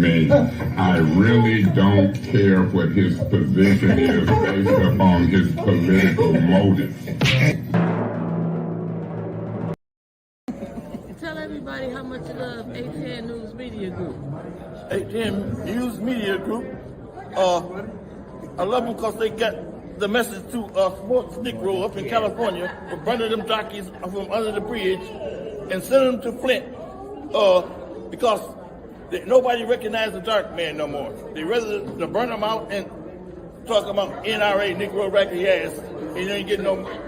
me. I really don't care what his position is based upon his political motives. Tell everybody how much you love ATN News Media Group. ATN News Media Group. I love them because they got the message to sports Negro up in California for burning them jockeys from under the bridge and sending them to Flint because nobody recognizes the dark man no more. They rather to burn them out and talk about NRA, Negro racket ass, and you ain't getting no.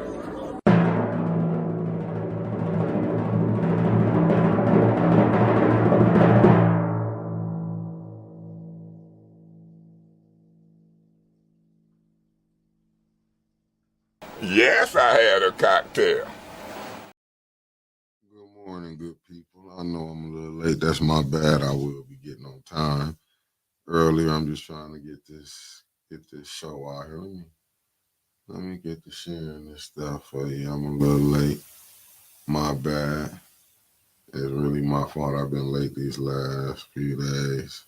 Yes, I had a cocktail. Good morning, good people. I know I'm a little late. That's my bad. I will be getting on time earlier. I'm just trying to get this show out here. Let me get to sharing this stuff for you. I'm a little late. My bad. It's really my fault. I've been late these last few days.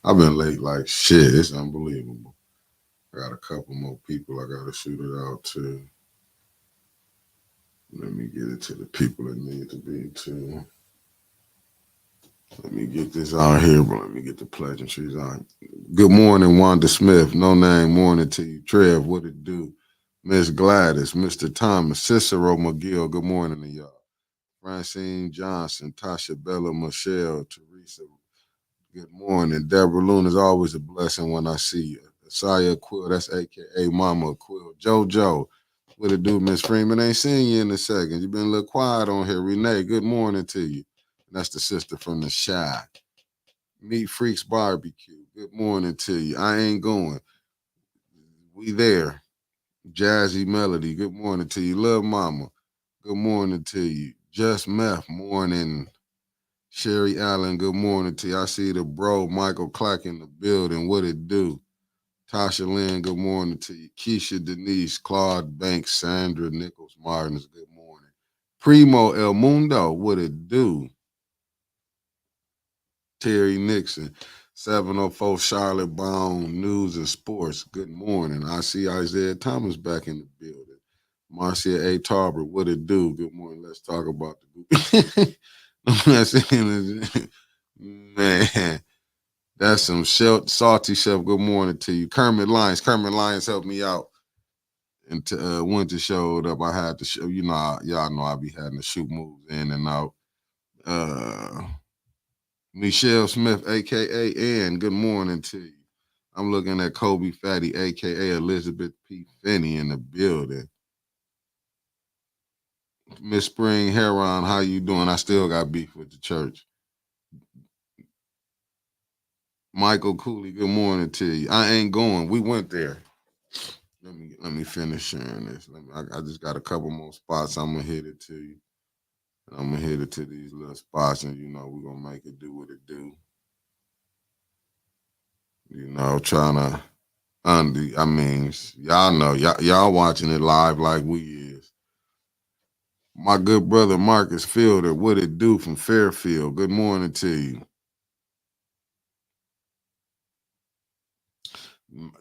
I've been late like shit. It's unbelievable. I got a couple more people I got to shoot it out to. Let me get it to the people that need to be too. Let me get this out here, but let me get the pleasantries out. Good morning, Wanda Smith. No name, morning to you. Trev, what it do? Miss Gladys, Mr. Thomas, Cicero McGill, good morning to y'all. Francine Johnson, Tasha Bella, Michelle, Teresa, good morning. Deborah Loon, is always a blessing when I see you. Asaya Quill, that's AKA Mama Quill. JoJo, what it do, Miss Freeman? Ain't seen you in a second. You been a little quiet on here. Renee, good morning to you. That's the sister from the Shy. Meat Freaks Barbecue, good morning to you. I ain't going. We there. Jazzy Melody, good morning to you. Love Mama, good morning to you. Just Meth, morning. Sherry Allen, good morning to you. I see the bro, Michael Clack in the building. What it do? Tasha Lynn, good morning to you. Keisha Denise, Claude Banks, Sandra Nichols Martins, good morning. Primo El Mundo, what it do? Terry Nixon, 704 Charlotte Bound News and Sports, good morning. I see Isaiah Thomas back in the building. Marcia A. Tarver, what it do? Good morning. Let's talk about the man. That's some salty chef. Good morning to you. Kermit Lyons helped me out. And winter showed up. I had to show, y'all know I be having to shoot moves in and out. Michelle Smith, AKA Ann, good morning to you. I'm looking at Kobe Fatty, AKA Elizabeth P. Finney in the building. Miss Spring Heron, how you doing? I still got beef with the church. Michael Cooley, good morning to you. I ain't going. We went there. Let me finish sharing this. I just got a couple more spots. I'm gonna hit it to you. I'm gonna hit it to these little spots, and we're gonna make it do what it do. Trying to y'all know, y'all watching it live like we is. My good brother Marcus Fielder, what it do from Fairfield? Good morning to you.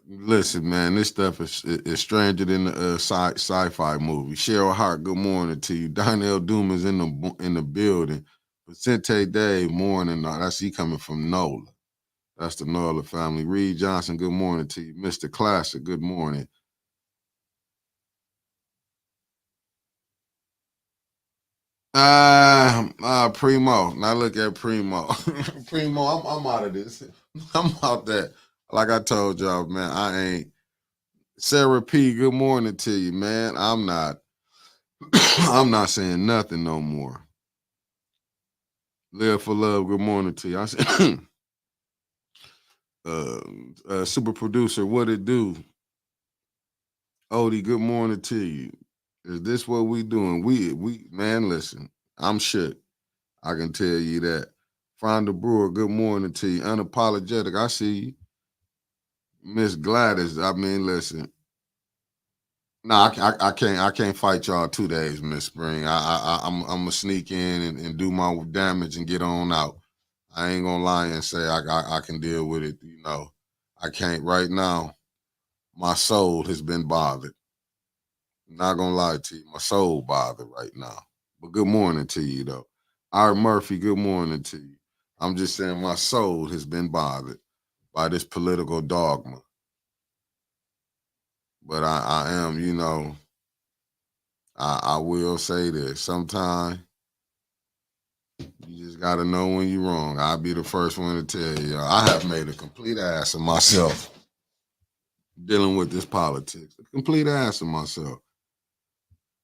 Listen, man, this stuff is stranger than the sci-fi movie. Cheryl Hart, good morning to you. Donnell Doom is in the building. Vicente Dave, morning. That's he coming from NOLA. That's the NOLA family. Reed Johnson, good morning to you. Mr. Classic, good morning. Primo. Now look at Primo. Primo, I'm out of this. I'm out that. Like I told y'all, man, I ain't. Sarah P, good morning to you, man. I'm not saying nothing no more. Live for love, good morning to you. I said, super producer, what it do? Odie, good morning to you. Is this what we doing? We man, listen, I'm shook. I can tell you that. Fonda Brewer, good morning to you. Unapologetic, I see you. Miss Gladys, listen. No, I can't fight y'all 2 days, Miss Spring. I'm gonna sneak in and do my damage and get on out. I ain't gonna lie and say I can deal with it. You know, I can't right now. My soul has been bothered. Not gonna lie to you, my soul bothered right now. But good morning to you though. Art Murphy, good morning to you. I'm just saying my soul has been bothered by this political dogma. But I am, you know, I will say this. Sometimes you just gotta know when you're wrong. I'll be the first one to tell you. I have made a complete ass of myself dealing with this politics. A complete ass of myself.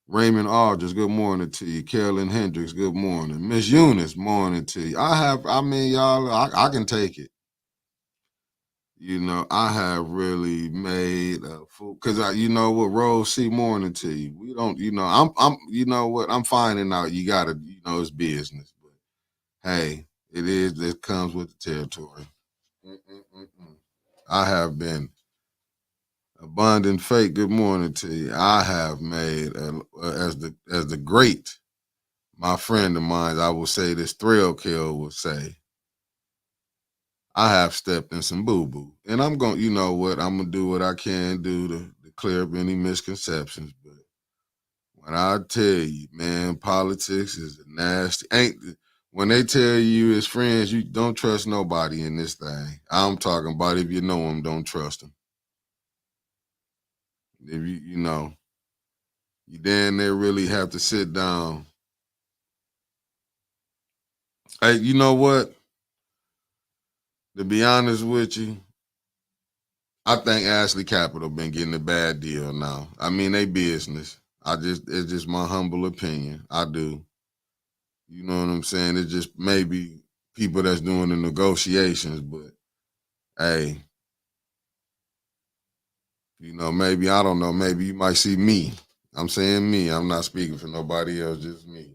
Raymond Aldridge, good morning to you. Carolyn Hendricks, good morning. Miss Eunice, morning to you. I mean, y'all, I can take it. You know, I have really made a fool because you know what, Rose C, morning to you. We don't, you know, you know what, I'm finding out you gotta, you know, it's business. But hey, it comes with the territory. Mm-mm-mm-mm. I have been abundant fate. Good morning to you. I have made as the great. My friend of mine, I will say this, Thrill Kill will say, I have stepped in some boo-boo. And I'm going, you know what, I'm going to do what I can do to clear up any misconceptions. But when I tell you, man, politics is nasty. When they tell you as friends, you don't trust nobody in this thing. I'm talking about if you know them, don't trust them. If you know, you then they really have to sit down. Hey, you know what? To be honest with you, I think Ashley Capital been getting a bad deal now. I mean, they business. It's just my humble opinion. I do. You know what I'm saying? It's just maybe people that's doing the negotiations, but hey, you know, maybe I don't know. Maybe you might see me. I'm saying me. I'm not speaking for nobody else, just me.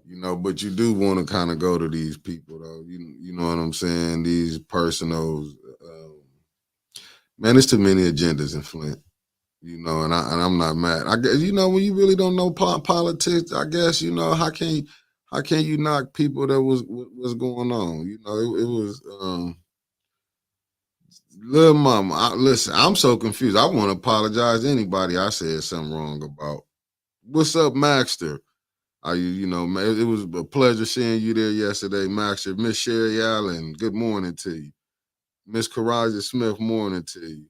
You know, but you do want to kind of go to these people though. You know what I'm saying? These personals. Man, there's too many agendas in Flint. You know, and I'm not mad. I guess you know when you really don't know politics. I guess you know how can you knock people that was going on? You know, it was little mama. Listen, I'm so confused. I want to apologize to anybody I said something wrong about. What's up, Maxter? You know, man, it was a pleasure seeing you there yesterday, Maxter. Miss Sherry Allen, good morning to you. Miss Karaja Smith, morning to you.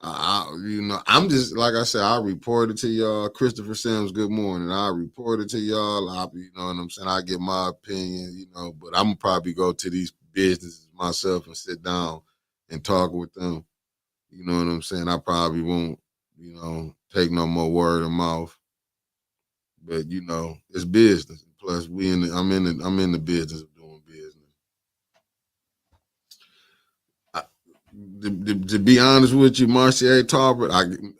You know, I'm just like I said. I reported to y'all. Christopher Sims, good morning. I reported to y'all. You know what I'm saying. I get my opinion. You know, but I'm gonna probably go to these businesses myself and sit down and talk with them. You know what I'm saying. I probably won't, you know, take no more word of mouth. But you know, it's business. Plus, I'm in the business of doing business. To be honest with you, Marcia Talbot,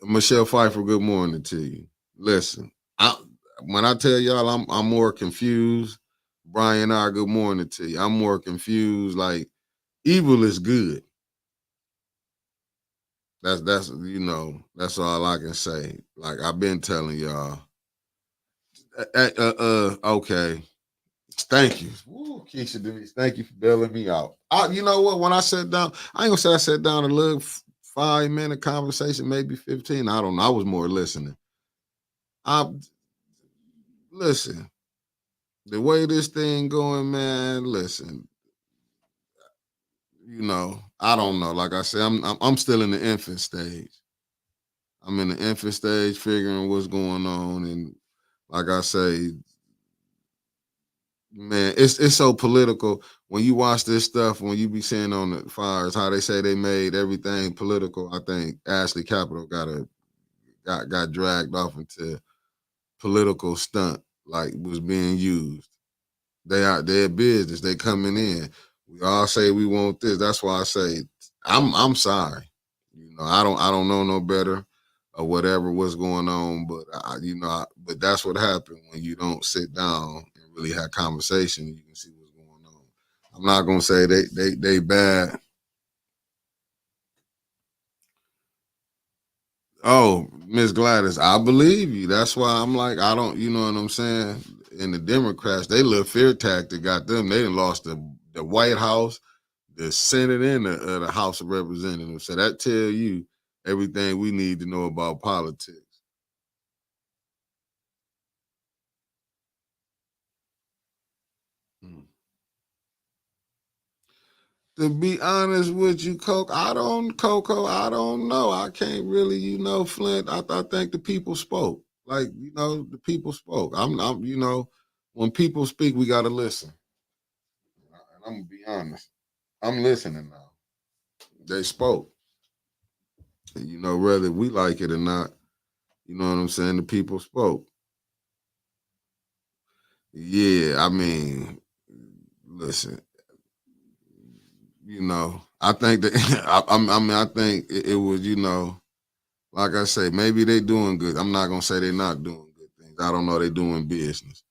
Michelle Pfeiffer, good morning to you. Listen, when I tell y'all I'm more confused, Brian R, good morning to you. I'm more confused. Like evil is good. That's you know that's all I can say. Like I've been telling y'all. Okay. Thank you. Woo, Keisha Denise, thank you for bailing me out. You know what? When I sat down, I ain't gonna say I sat down and looked 5 minute conversation, maybe 15. I don't know. I was more listening. I listen. The way this thing going, man. Listen. You know, I don't know. Like I said, I'm still in the infant stage. I'm in the infant stage, figuring what's going on, and like I say, man, it's so political when you watch this stuff. When you be seeing on the fires how they say they made everything political, I think Ashley Capital got dragged off into political stunt like was being used. They are their business. They coming in. We all say we want this. That's why I say I'm sorry. You know, I don't know no better or whatever what's going on, but but that's what happened when you don't sit down and really have conversation. You can see what's going on. I'm not gonna say they bad. Oh, Miss Gladys, I believe you. That's why I'm like, I don't, you know what I'm saying? and the Democrats, they little fear tactic got them. They done lost the White House, the Senate, and the House of Representatives. So that tell you everything we need to know about politics. To be honest with you, Coco, I don't know. I can't really, Flint. I think the people spoke. Like, the people spoke. When people speak, we gotta listen. And I'm gonna be honest. I'm listening now. They spoke. And, whether we like it or not, you know what I'm saying? The people spoke. Yeah, I mean, listen, I think that I think it was, like I say, maybe they doing good. I'm not gonna say they're not doing good things. I don't know they doing business.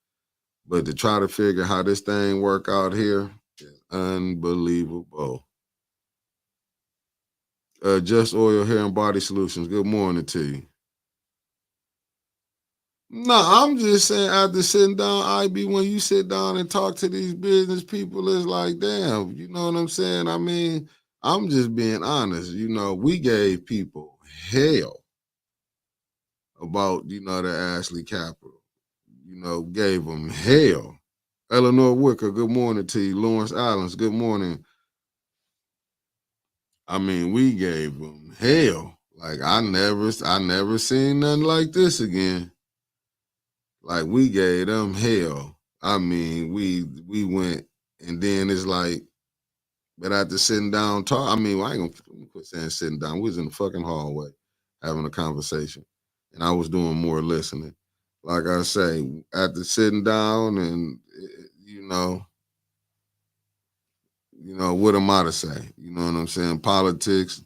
But to try to figure how this thing work out here is unbelievable. Just Oil Hair and Body Solutions. Good morning to you. No, I'm just saying after sitting down, IB, when you sit down and talk to these business people, it's like, damn, you know what I'm saying? I mean, I'm just being honest. We gave people hell about, the Ashley Capital. Gave them hell. Eleanor Wicker, good morning to you. Lawrence Islands, good morning. I mean, we gave them hell. Like I never seen nothing like this again. Like we gave them hell. I mean, we went, and then it's like, but after sitting down talk, I mean, I ain't gonna quit saying sitting down. We was in the fucking hallway having a conversation, and I was doing more listening. Like I say, after sitting down, and what am I to say? You know what I'm saying? Politics,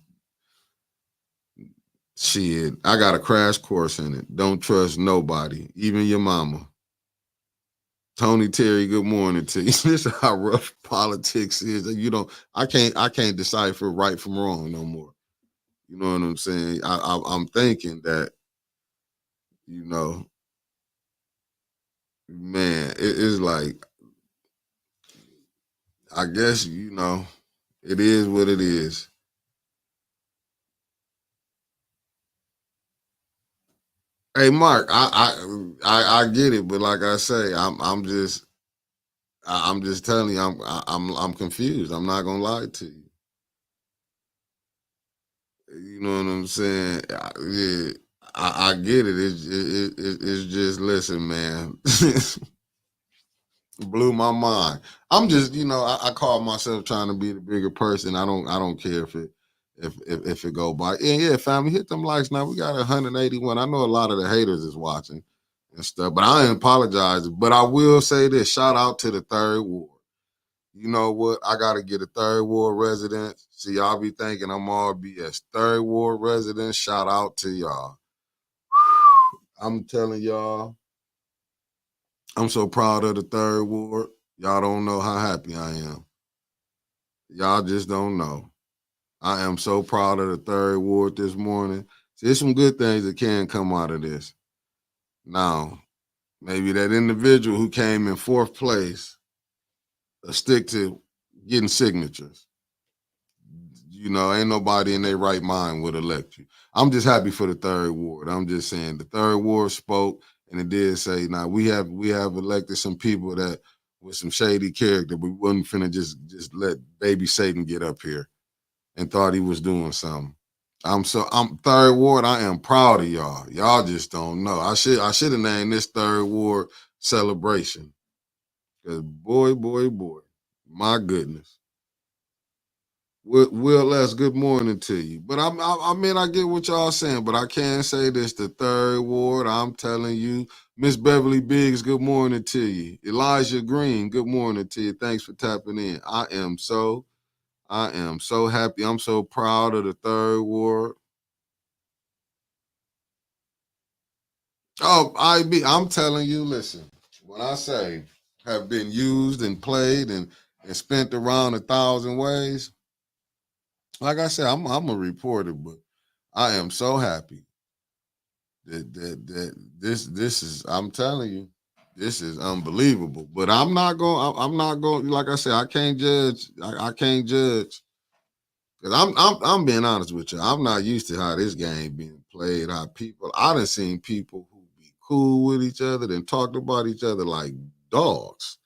shit. I got a crash course in it. Don't trust nobody, even your mama. Tony Terry, good morning to you. This is how rough politics is. I can't decipher right from wrong no more. You know what I'm saying? I'm thinking that, man, it is like, I guess, it is what it is. Hey, Mark, I get it, but like I say, I'm just telling you, I'm confused. I'm not gonna lie to you. You know what I'm saying? Yeah, I get it. It's just, listen, man. Blew my mind. I'm just, I call myself trying to be the bigger person. I don't care if it go by. And yeah, family, hit them likes now. We got 181. I know a lot of the haters is watching and stuff, but I ain't apologize. But I will say this: shout out to the third ward. You know what? I gotta get a third ward resident. See, y'all be thinking I'm all BS. Third ward resident, shout out to y'all. I'm telling y'all, I'm so proud of the third ward. Y'all don't know how happy I am. Y'all just don't know. I am so proud of the third ward this morning. See, there's some good things that can come out of this. Now, maybe that individual who came in fourth place will stick to getting signatures. Ain't nobody in their right mind would elect you. I'm just happy for the third ward. I'm just saying the third ward spoke, and it did say, now we have elected some people that with some shady character, but we wasn't finna just let baby Satan get up here and thought he was doing something. I'm third ward. I am proud of y'all. Y'all just don't know. I should have named this third ward celebration. Cause boy, my goodness. Will S, good morning to you. But I mean, I get what y'all saying, but I can't say this the third ward. I'm telling you, Miss Beverly Biggs, good morning to you. Elijah Green, good morning to you. Thanks for tapping in. I am so happy. I'm so proud of the third ward. Oh, I'm telling you, listen, when I say have been used and played and spent around 1,000 ways, like I said, I'm a reporter, but I am so happy that this is, I'm telling you. this is unbelievable. But I'm not going. Like I said, I can't judge. I can't judge. Cause I'm being honest with you. I'm not used to how this game being played. How people, I done seen people who be cool with each other, then talked about each other like dogs,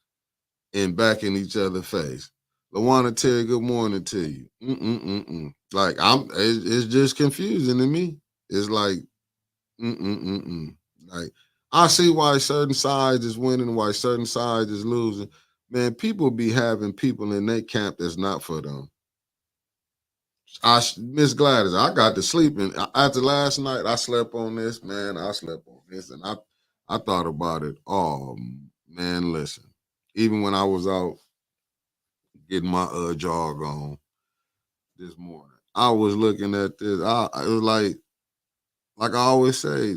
and back in each other's face. LaWanna Terry, good morning to you. Like it's just confusing to me. It's like, like I see why certain sides is winning, and why certain sides is losing. Man, people be having people in their camp that's not for them. Miss Gladys, I got to sleep, and after last night, I slept on this. Man, I slept on this, and I thought about it. Oh man, listen. Even when I was out getting my jog on this morning, I was looking at this. It was like I always say,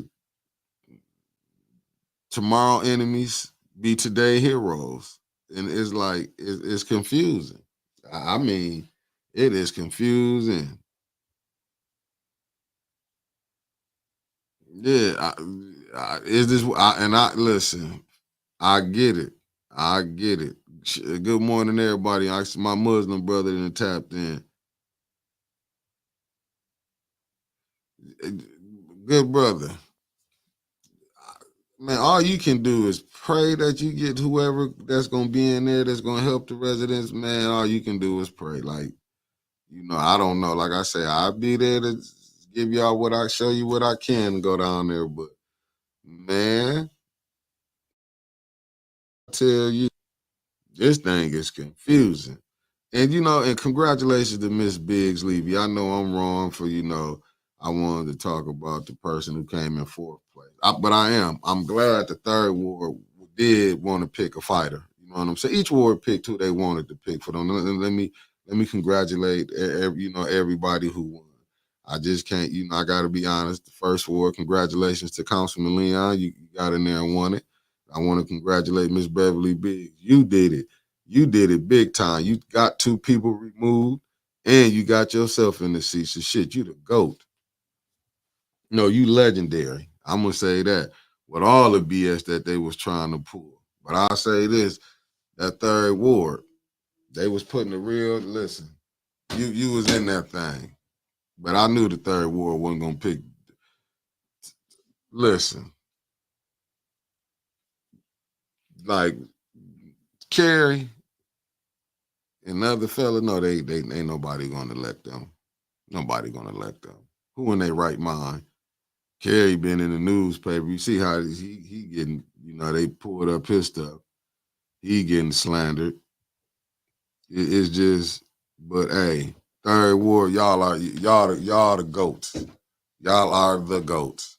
tomorrow enemies be today heroes, and it's like it's confusing. I mean, it is confusing. Yeah, is this? And I listen. I get it. I get it. Good morning, everybody. My Muslim brother that tapped in. Good brother. Man, all you can do is pray that you get whoever that's gonna be in there that's gonna help the residents. Man, all you can do is pray. Like, I don't know. Like I say, I'll be there to give y'all show you what I can go down there. But man, I tell you, this thing is confusing. And and congratulations to Miss Biggs Levy. I know I'm wrong for, I wanted to talk about the person who came in fourth place. But I am. I'm glad the third ward did want to pick a fighter. You know what I'm saying? Each ward picked who they wanted to pick for them. Let me congratulate everybody who won. I just can't, I gotta be honest. The first ward, congratulations to Councilman Leon. You got in there and won it. I want to congratulate Miss Beverly Biggs. You did it. You did it big time. You got two people removed and you got yourself in the seat. So shit, you the GOAT. No, you legendary. I'm gonna say that with all the BS that they was trying to pull. But I'll say this, that third ward, they was putting the real, listen, you was in that thing. But I knew the third ward wasn't gonna pick. Listen, like Kerry and the other fella, no, they ain't nobody gonna elect them. Nobody gonna elect them. Who in their right mind? Kerry been in the newspaper. You see how he getting, they pulled up his stuff. He getting slandered. It's just, but hey, third ward, y'all the goats. Y'all are the goats.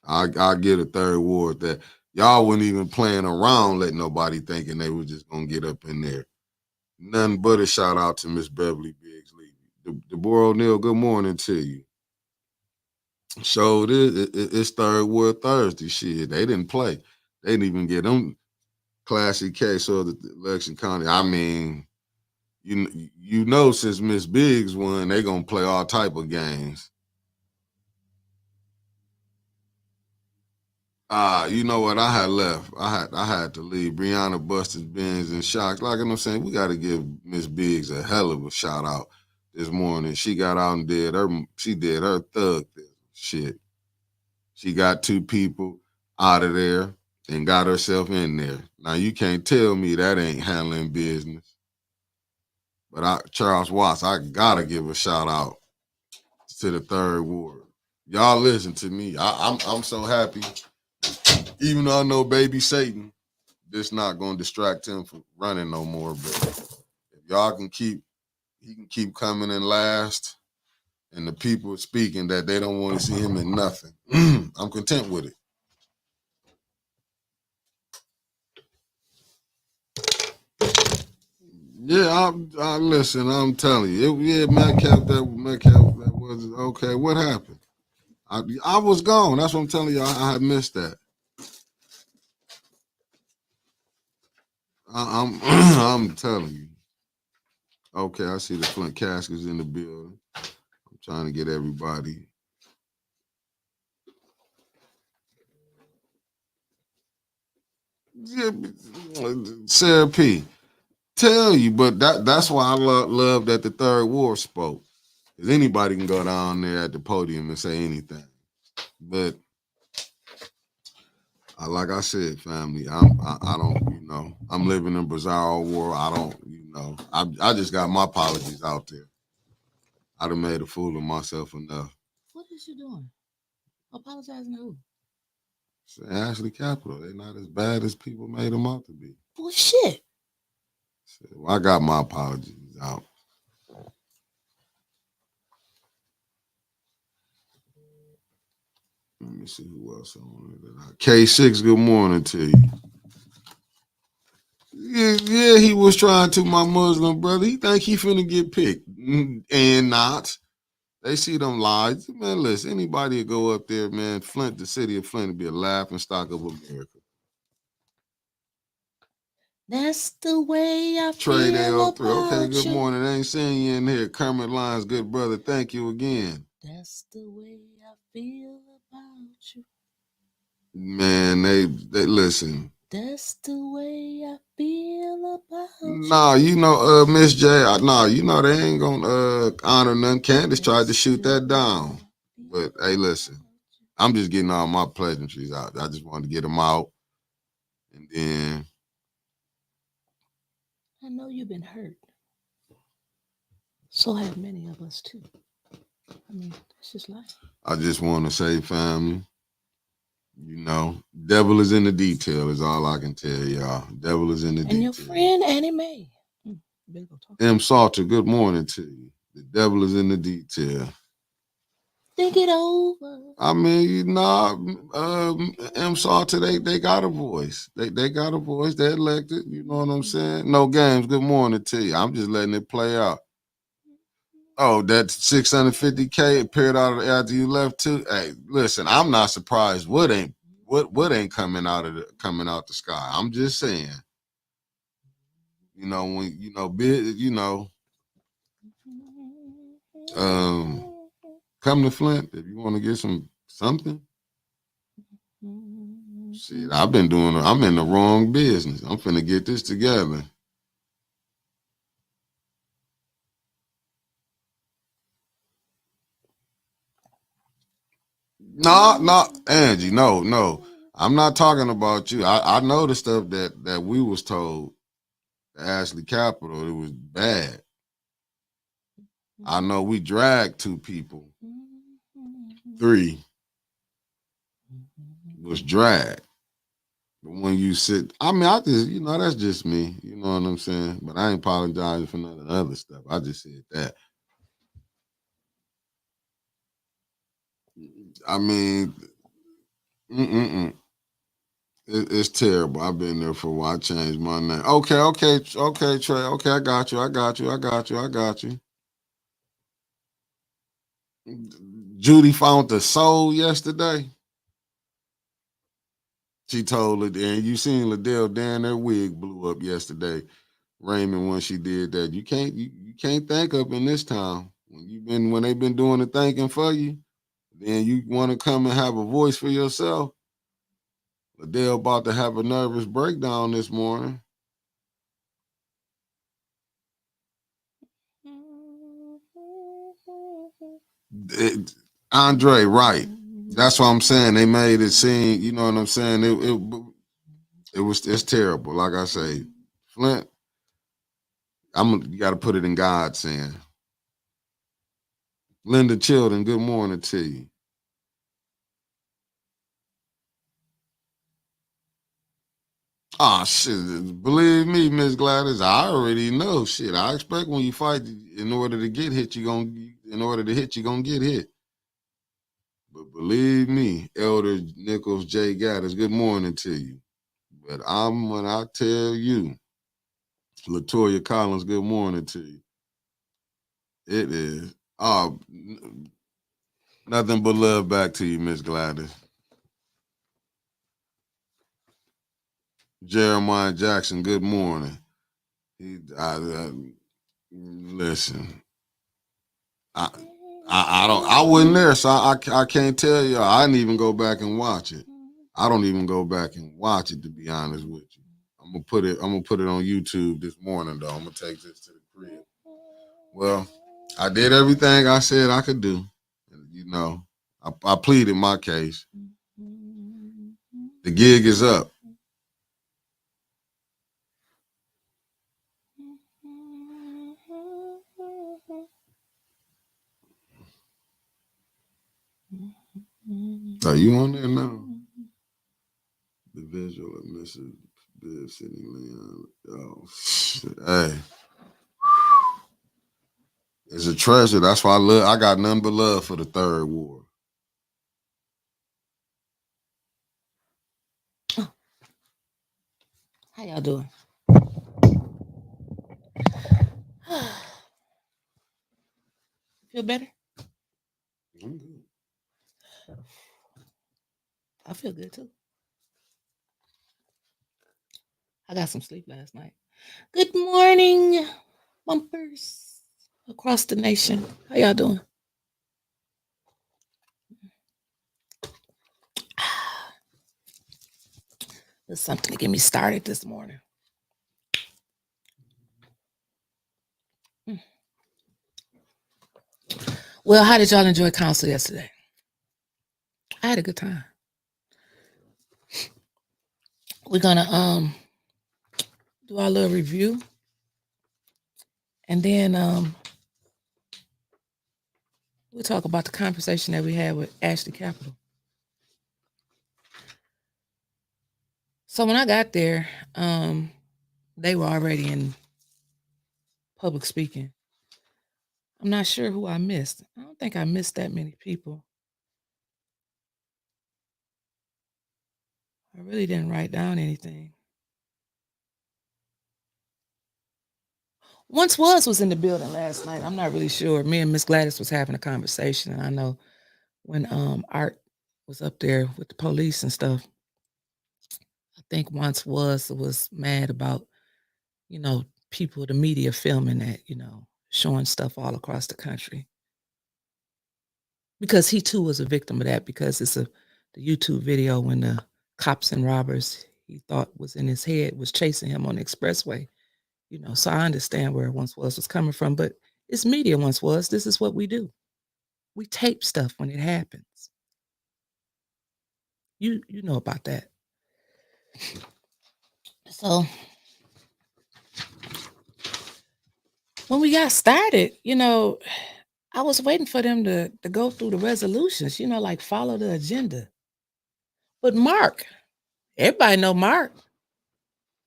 I get a third ward that y'all wasn't even playing around letting nobody thinking they was just gonna get up in there. Nothing but a shout out to Miss Beverly Biggs Levy. Deborah O'Neill, good morning to you. So it's third word Thursday. Shit, they didn't play. They didn't even get them classic case of the election county. I mean, since Miss Biggs won, they gonna play all type of games. You know what? I had left. I had to leave. Brianna busted bins and shocks. Like I'm saying, we got to give Miss Biggs a hell of a shout out this morning. She got out and did her thug shit. She got two people out of there and got herself in there. Now you can't tell me that ain't handling business. But Charles Watts, I gotta give a shout out to the third ward. Y'all listen to me. I'm so happy. Even though I know baby Satan, this not gonna distract him from running no more. But if y'all he can keep coming in last, and the people speaking that they don't want to see him in nothing. I'm content with it. Yeah, I listen. I'm telling you, Metcalf. That was okay. What happened? I was gone. That's what I'm telling you. I had missed that. I'm I'm telling you. Okay, I see the Flint Caskets in the building. I'm trying to get everybody. Yeah, Sarah P. Tell you, but that's why I love that the third war spoke. Because anybody can go down there at the podium and say anything. But like I said, family, I don't, I'm living in bizarre world. I don't, I just got my apologies out there. I done made a fool of myself enough. What is you doing? Apologizing to who? Ashley Capital, they're not as bad as people made them out to be. Bullshit. Well, I got my apologies out. Let me see who else on it. K6, good morning to you. Yeah, he was trying to, my Muslim brother. He think he finna get picked. And not. They see them lies. Man, listen, anybody go up there, man, Flint, the city of Flint, would be a laughing stock of America. That's the way I Trade feel AO3. Okay, good you. morning. I ain't seeing you in here. Kermit Lyons, good brother. Thank you again. That's the way I feel about you. Man, they listen. That's the way I feel about you. Nah, Miss J, they ain't gonna honor none. Candace tried to shoot that down. But hey, listen, I'm just getting all my pleasantries out. I just wanted to get them out. And then I know you've been hurt. So have many of us too. I mean, it's just life. I just want to say, family, devil is in the detail is all I can tell y'all. Devil is in the detail. And your friend Annie Mae. M. Salter, good morning to you. The devil is in the detail. Think it over. I mean, M. Salter, they got a voice. They got a voice. They're elected. You know what I'm saying? No games. Good morning to you. I'm just letting it play out. Oh, that 650K appeared out after you left too. Hey, listen, I'm not surprised. What ain't coming out the sky? I'm just saying. Come to Flint if you want to get something. Shit, I'm in the wrong business. I'm finna get this together. No, Angie, no. I'm not talking about you. I know the stuff that we was told at Ashley Capital, it was bad. I know we dragged 2 people. 3 was dragged. But when you sit, I just, that's just me. You know what I'm saying? But I ain't apologizing for none of the other stuff. I just said that. I mean, it's terrible. I've been there for a while. I changed my name. Okay, Trey. Okay, I got you. Judy found the soul yesterday. She told it, and you seen Liddell Dan, their wig blew up yesterday. Raymond, when she did that, you can't think up in this town. When they've been doing the thinking for you, then you want to come and have a voice for yourself. Liddell about to have a nervous breakdown this morning. Andre, right? That's what I'm saying. They made it seem, you know what I'm saying? It's terrible. Like I say, Flint, you got to put it in God's hand. Linda Chilton, good morning to you. Oh, shit. Believe me, Miss Gladys, I already know. Shit, I expect when you fight, in order to get hit, you're going to get hit. But believe me, Elder Nichols J. Gaddis, good morning to you. But when I tell you, Latoya Collins, good morning to you. It is. Nothing but love back to you, Miss Gladys. Jeremiah Jackson, good morning. Listen, I wasn't there, so I can't tell you. I didn't even go back and watch it. I don't even go back and watch it, to be honest with you. I'm gonna put it on YouTube this morning though. I'm gonna take this to the crib. Well, I did everything I said I could do. You know, I pleaded my case. The gig is up. Are you on there now? The visual of Mrs. Bibb Sydney Leon. Oh, shit. Hey. It's a treasure. That's why I got none but love for the Third Ward. How y'all doing? Feel better? I'm good. I feel good too. I got some sleep last night. Good morning, bumpers across the nation. How y'all doing? There's something to get me started this morning. Well, how did y'all enjoy council yesterday? I had a good time. We're gonna do our little review, and then we'll talk about the conversation that we had with Ashley Capital. So when I got there, they were already in public speaking. I'm not sure who I missed. I don't think I missed that many people. I really didn't write down anything. Once was in the building last night. I'm not really sure. Me and Miss Gladys was having a conversation, and I know when Art was up there with the police and stuff, I think Once was mad about, people, the media filming that, showing stuff all across the country. Because he too was a victim of that, because it's the YouTube video when the cops and robbers he thought was in his head was chasing him on the expressway. So I understand where Once was coming from, but it's media. Once was. This is what we do. We tape stuff when it happens. You know about that. So when we got started, I was waiting for them to go through the resolutions, like follow the agenda. But Mark, everybody know Mark.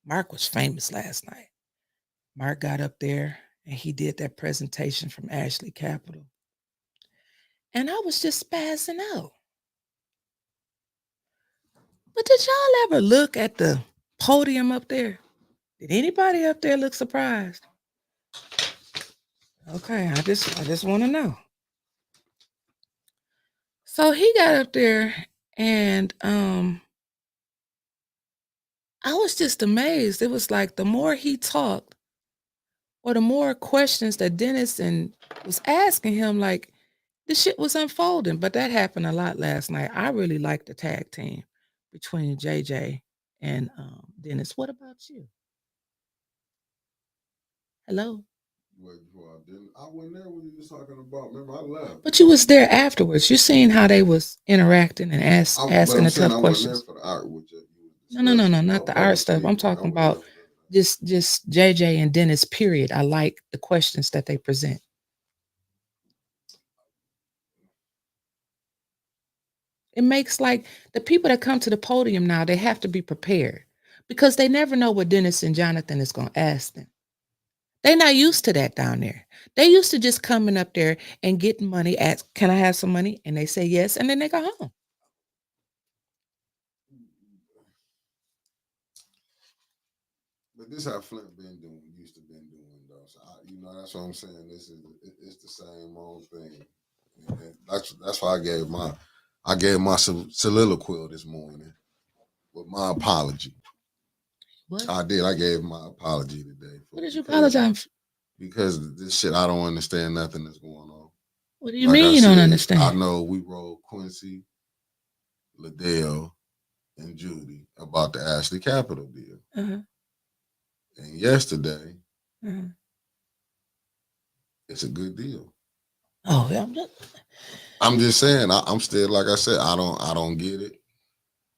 Mark was famous last night. Mark got up there and he did that presentation from Ashley Capital. And I was just spazzing out. But did y'all ever look at the podium up there? Did anybody up there look surprised? Okay, I just want to know. So he got up there and I was just amazed. It was like the more he talked, or the more questions that Dennis was asking him, like the shit was unfolding. But that happened a lot last night. I really liked the tag team between JJ and Dennis. What about you? Hello? I wasn't there when you was talking about. Remember, I left. But you was there afterwards. You seen how they was interacting and asking the tough questions. For the art with you. No, not the art stuff. I'm talking about just JJ and Dennis, period. I like the questions that they present. It makes like the people that come to the podium now, they have to be prepared because they never know what Dennis and Jonathan is going to ask them. They're not used to that down there. They used to just coming up there and getting money, ask, can I have some money? And they say yes, and then they go home. But this how Flint used to been doing though. So that's what I'm saying. It's the same old thing. And that's why I gave my soliloquy this morning with my apology. What? I did. I gave my apology today. What did you apologize? Because this shit, I don't understand nothing that's going on. What do you mean you don't understand? I know we rolled Quincy, Liddell, and Judy about the Ashley Capital deal. Uh-huh. And yesterday, Uh-huh. it's a good deal. Oh, I'm just saying, I'm still, like I said, I don't get it.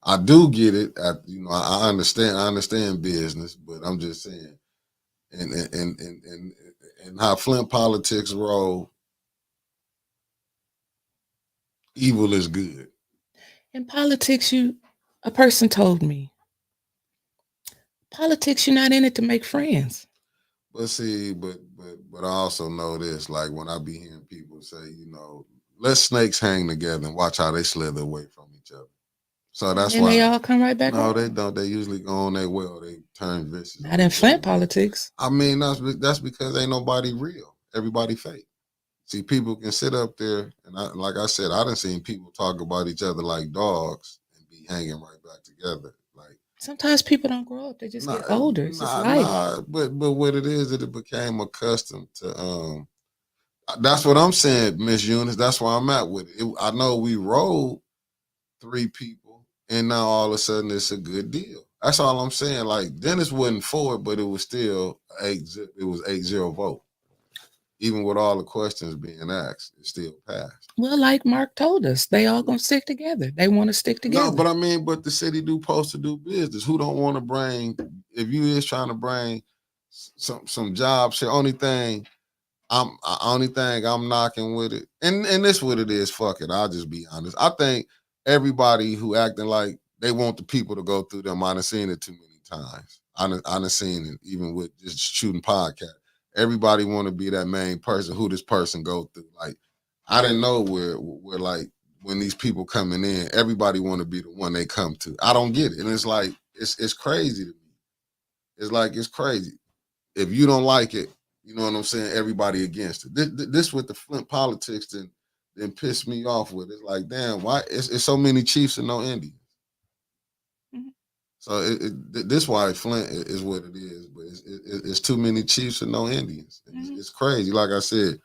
I do get it. I understand business, but I'm just saying, and how Flint politics roll, evil is good. in politics, a person told me, politics, you're not in it to make friends. But see, but I also know this. Like when I be hearing people say, let snakes hang together and watch how they slither away from each other. So that's And why they all come right back. no, around. they don't. They usually go on their well. They turn vicious. Not in Flint politics. I mean, that's because ain't nobody real. Everybody fake. See, people can sit up there and like I said, I done seen people talk about each other like dogs and be hanging right back together. Like sometimes people don't grow up; they just get older. It's just life. But what it is, that it became accustomed to. That's what I'm saying, Miss Eunice. That's where I'm at with it. I know we rolled 3 people, and now all of a sudden it's a good deal. That's all I'm saying. Like Dennis wasn't for it, but it was still 8-0 vote. Even with all the questions being asked, it still passed. Well, like Mark told us, they all gonna stick together. They want to stick together. No, but I mean, but the city supposed to do business. Who don't want to bring? If you is trying to bring some jobs, the only thing I'm knocking with it, and this what it is. Fuck it, I'll just be honest. I think everybody who acting like they want the people to go through them, I done seen it too many times. I done seen it even with just shooting podcast. Everybody want to be that main person who this person go through. Like I didn't know where like when these people coming in, everybody want to be the one they come to. I don't get it, and it's like it's crazy to me. It's crazy. If you don't like it, you know what I'm saying? Everybody against it. This with the Flint politics then pissed me off with. It's like, damn, why? It's so many Chiefs and no Indians. Mm-hmm. So this why Flint is what it is. But it's too many Chiefs and no Indians. Mm-hmm. It's crazy. Like I said,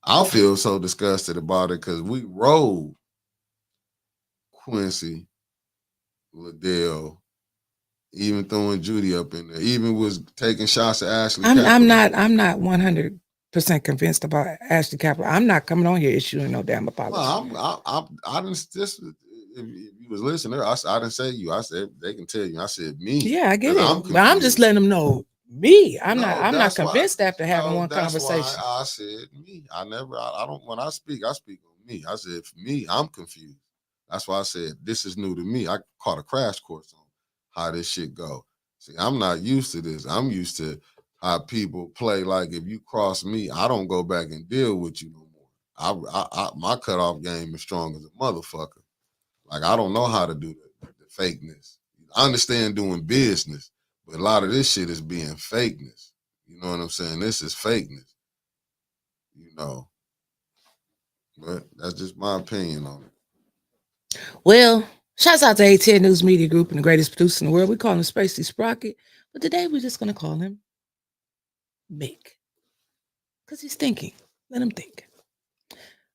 I feel so disgusted about it because we rolled Quincy, Liddell, even throwing Judy up in there, even was taking shots at Ashley. I'm not 100% convinced about Ashley Capital. I'm not coming on here issuing no damn apology. Well, I didn't. This, if you was listening, I didn't say you. I said they can tell you. I said me. Yeah, I get it. But I'm just letting them know me. I'm not convinced after having one conversation. That's why I said me. I don't. When I speak on me. I said for me, I'm confused. That's why I said this is new to me. I caught a crash course on how this shit go. See, I'm not used to this. I'm used to how people play. Like if you cross me, I don't go back and deal with you no more. My cutoff game is strong as a motherfucker. Like I don't know how to do the fakeness. I understand doing business, but a lot of this shit is being fakeness. You know what I'm saying? This is fakeness. But that's just my opinion on it. Well, shouts out to A10 News Media Group and the greatest producer in the world. We call him Spacey Sprocket, but today we're just going to call him Big. Because he's thinking. Let him think.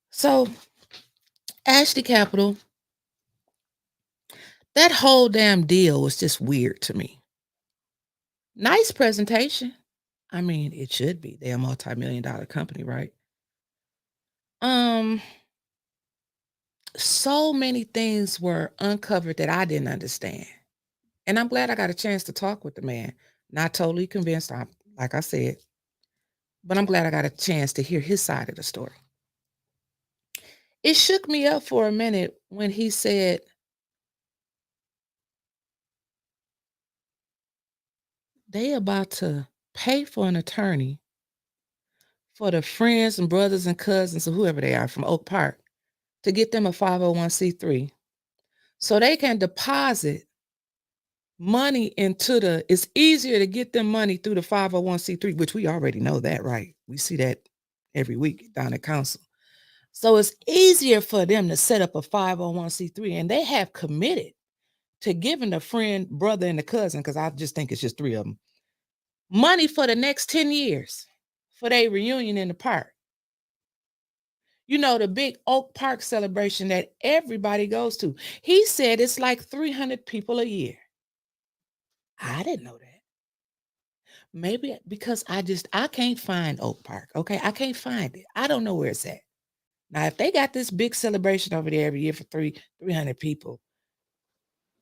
So, Ashley Capital, that whole damn deal was just weird to me. Nice presentation. I mean, it should be. They're a multi-million-dollar company, right? So many things were uncovered that I didn't understand. And I'm glad I got a chance to talk with the man. Not totally convinced, like I said, but I'm glad I got a chance to hear his side of the story. It shook me up for a minute when he said, they about to pay for an attorney for the friends and brothers and cousins or whoever they are from Oak Park to get them a 501c3 so they can deposit money into it's easier to get them money through the 501c3, which we already know that, right? We see that every week down at council. So it's easier for them to set up a 501c3, and they have committed to giving the friend, brother, and the cousin, because I just think it's just 3 of them, money for the next 10 years for their reunion in the park. You know, the big Oak Park celebration that everybody goes to. He said it's like 300 people a year. I didn't know that. Maybe because I can't find Oak Park. Okay. I can't find it. I don't know where it's at. Now, if they got this big celebration over there every year for 300 people,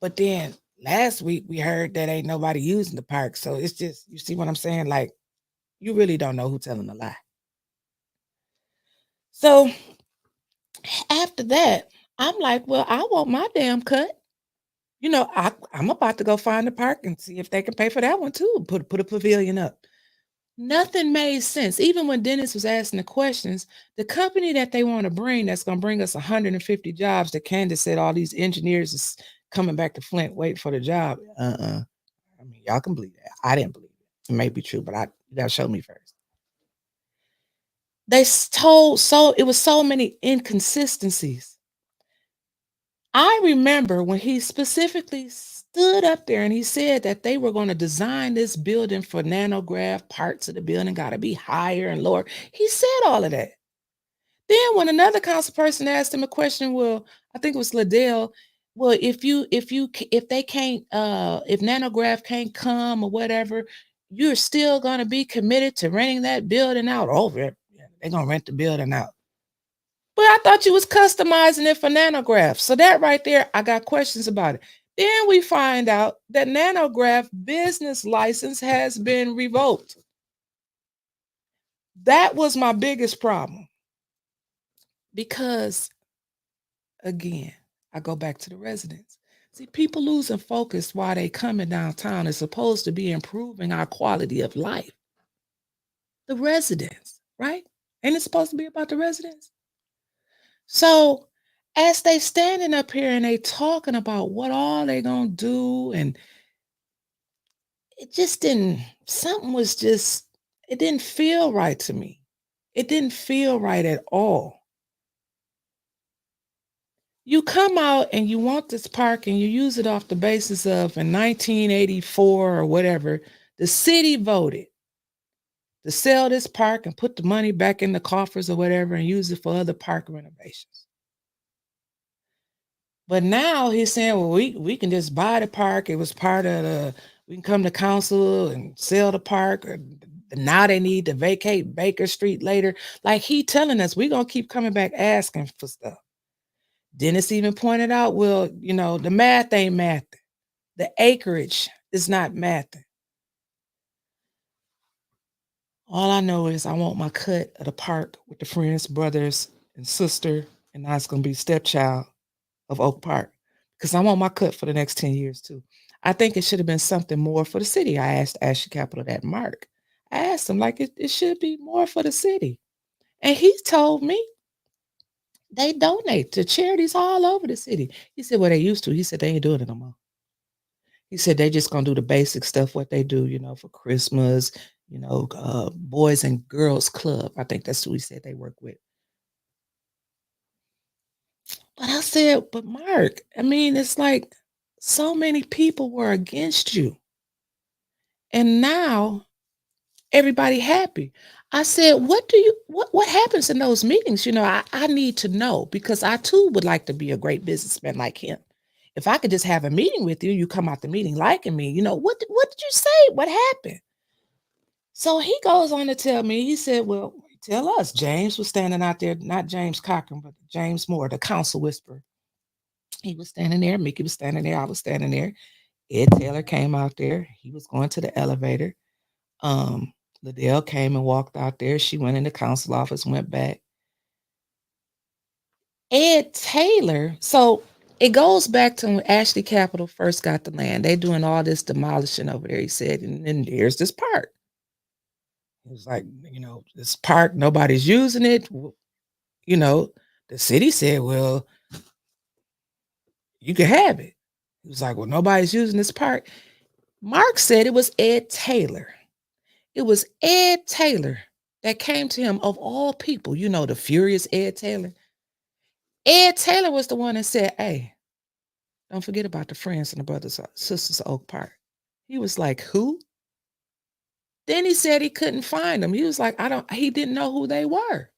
but then last week we heard that ain't nobody using the park. So it's just, you see what I'm saying? Like, you really don't know who's telling a lie. So after that, I'm like, well, I want my damn cut. You know, I'm about to go find the park and see if they can pay for that one too. Put a pavilion up. Nothing made sense. Even when Dennis was asking the questions, the company that they want to bring that's going to bring us 150 jobs, that Candace said all these engineers is coming back to Flint waiting for the job. I mean, y'all can believe that. I didn't believe it. It may be true, but you got to show me first. They told it was so many inconsistencies. I remember when he specifically stood up there and he said that they were going to design this building for nanograph, parts of the building got to be higher and lower. He said all of that. Then when another council person asked him a question, well, I think it was Liddell, well, if they can't, if nanograph can't come or whatever, you're still going to be committed to renting that building out. They're going to rent the building out. But I thought you was customizing it for nanograph. So that right there, I got questions about it. Then we find out that nanograph business license has been revoked. That was my biggest problem. Because, again, I go back to the residents. See, people losing focus while they coming downtown is supposed to be improving our quality of life. The residents, right? Ain't it supposed to be about the residents? So as they standing up here and they talking about what all they gonna do, and it just didn't, something was just, it didn't feel right to me. It didn't feel right at all. You come out and you want this park and you use it off the basis of in 1984 or whatever, the city voted to sell this park and put the money back in the coffers or whatever and use it for other park renovations. But now he's saying, well, we can just buy the park. It was part of we can come to council and sell the park. Or now they need to vacate Baker Street later. Like he telling us, we're going to keep coming back asking for stuff. Dennis even pointed out, well, you know, the math ain't mathing. The acreage is not mathing. All I know is I want my cut of the park with the friends, brothers, and sister, and now it's going to be stepchild of Oak Park, because I want my cut for the next 10 years too. I think it should have been something more for the city. I asked Ashley Capital that, Mark. I asked him, like, it should be more for the city. And he told me they donate to charities all over the city. He said, well, they used to. He said, they ain't doing it no more. He said, they just going to do the basic stuff, what they do, you know, for Christmas, you know, Boys and Girls Club. I think that's who he said they work with. But I said, but Mark, I mean, it's like so many people were against you. And now everybody happy. I said, what happens in those meetings? You know, I need to know, because I too would like to be a great businessman like him. If I could just have a meeting with you, you come out the meeting liking me, you know, what did you say? What happened? So he goes on to tell me, he said, well, tell us. James was standing out there, not James Cochran, but James Moore, the council whisperer. He was standing there. Mickey was standing there. I was standing there. Ed Taylor came out there. He was going to the elevator. Liddell came and walked out there. She went in the council office, went back. Ed Taylor, so it goes back to when Ashley Capital first got the land. They doing all this demolishing over there, he said, and then there's this park. It was like, you know, this park, nobody's using it. You know, the city said, well, you can have it. He was like, well, nobody's using this park. Mark said it was Ed Taylor. It was Ed Taylor that came to him, of all people, you know, the furious Ed Taylor. Ed Taylor was the one that said, hey, don't forget about the friends and the brothers, sisters of Oak Park. He was like, who? Then he said he couldn't find them. He was like, he didn't know who they were.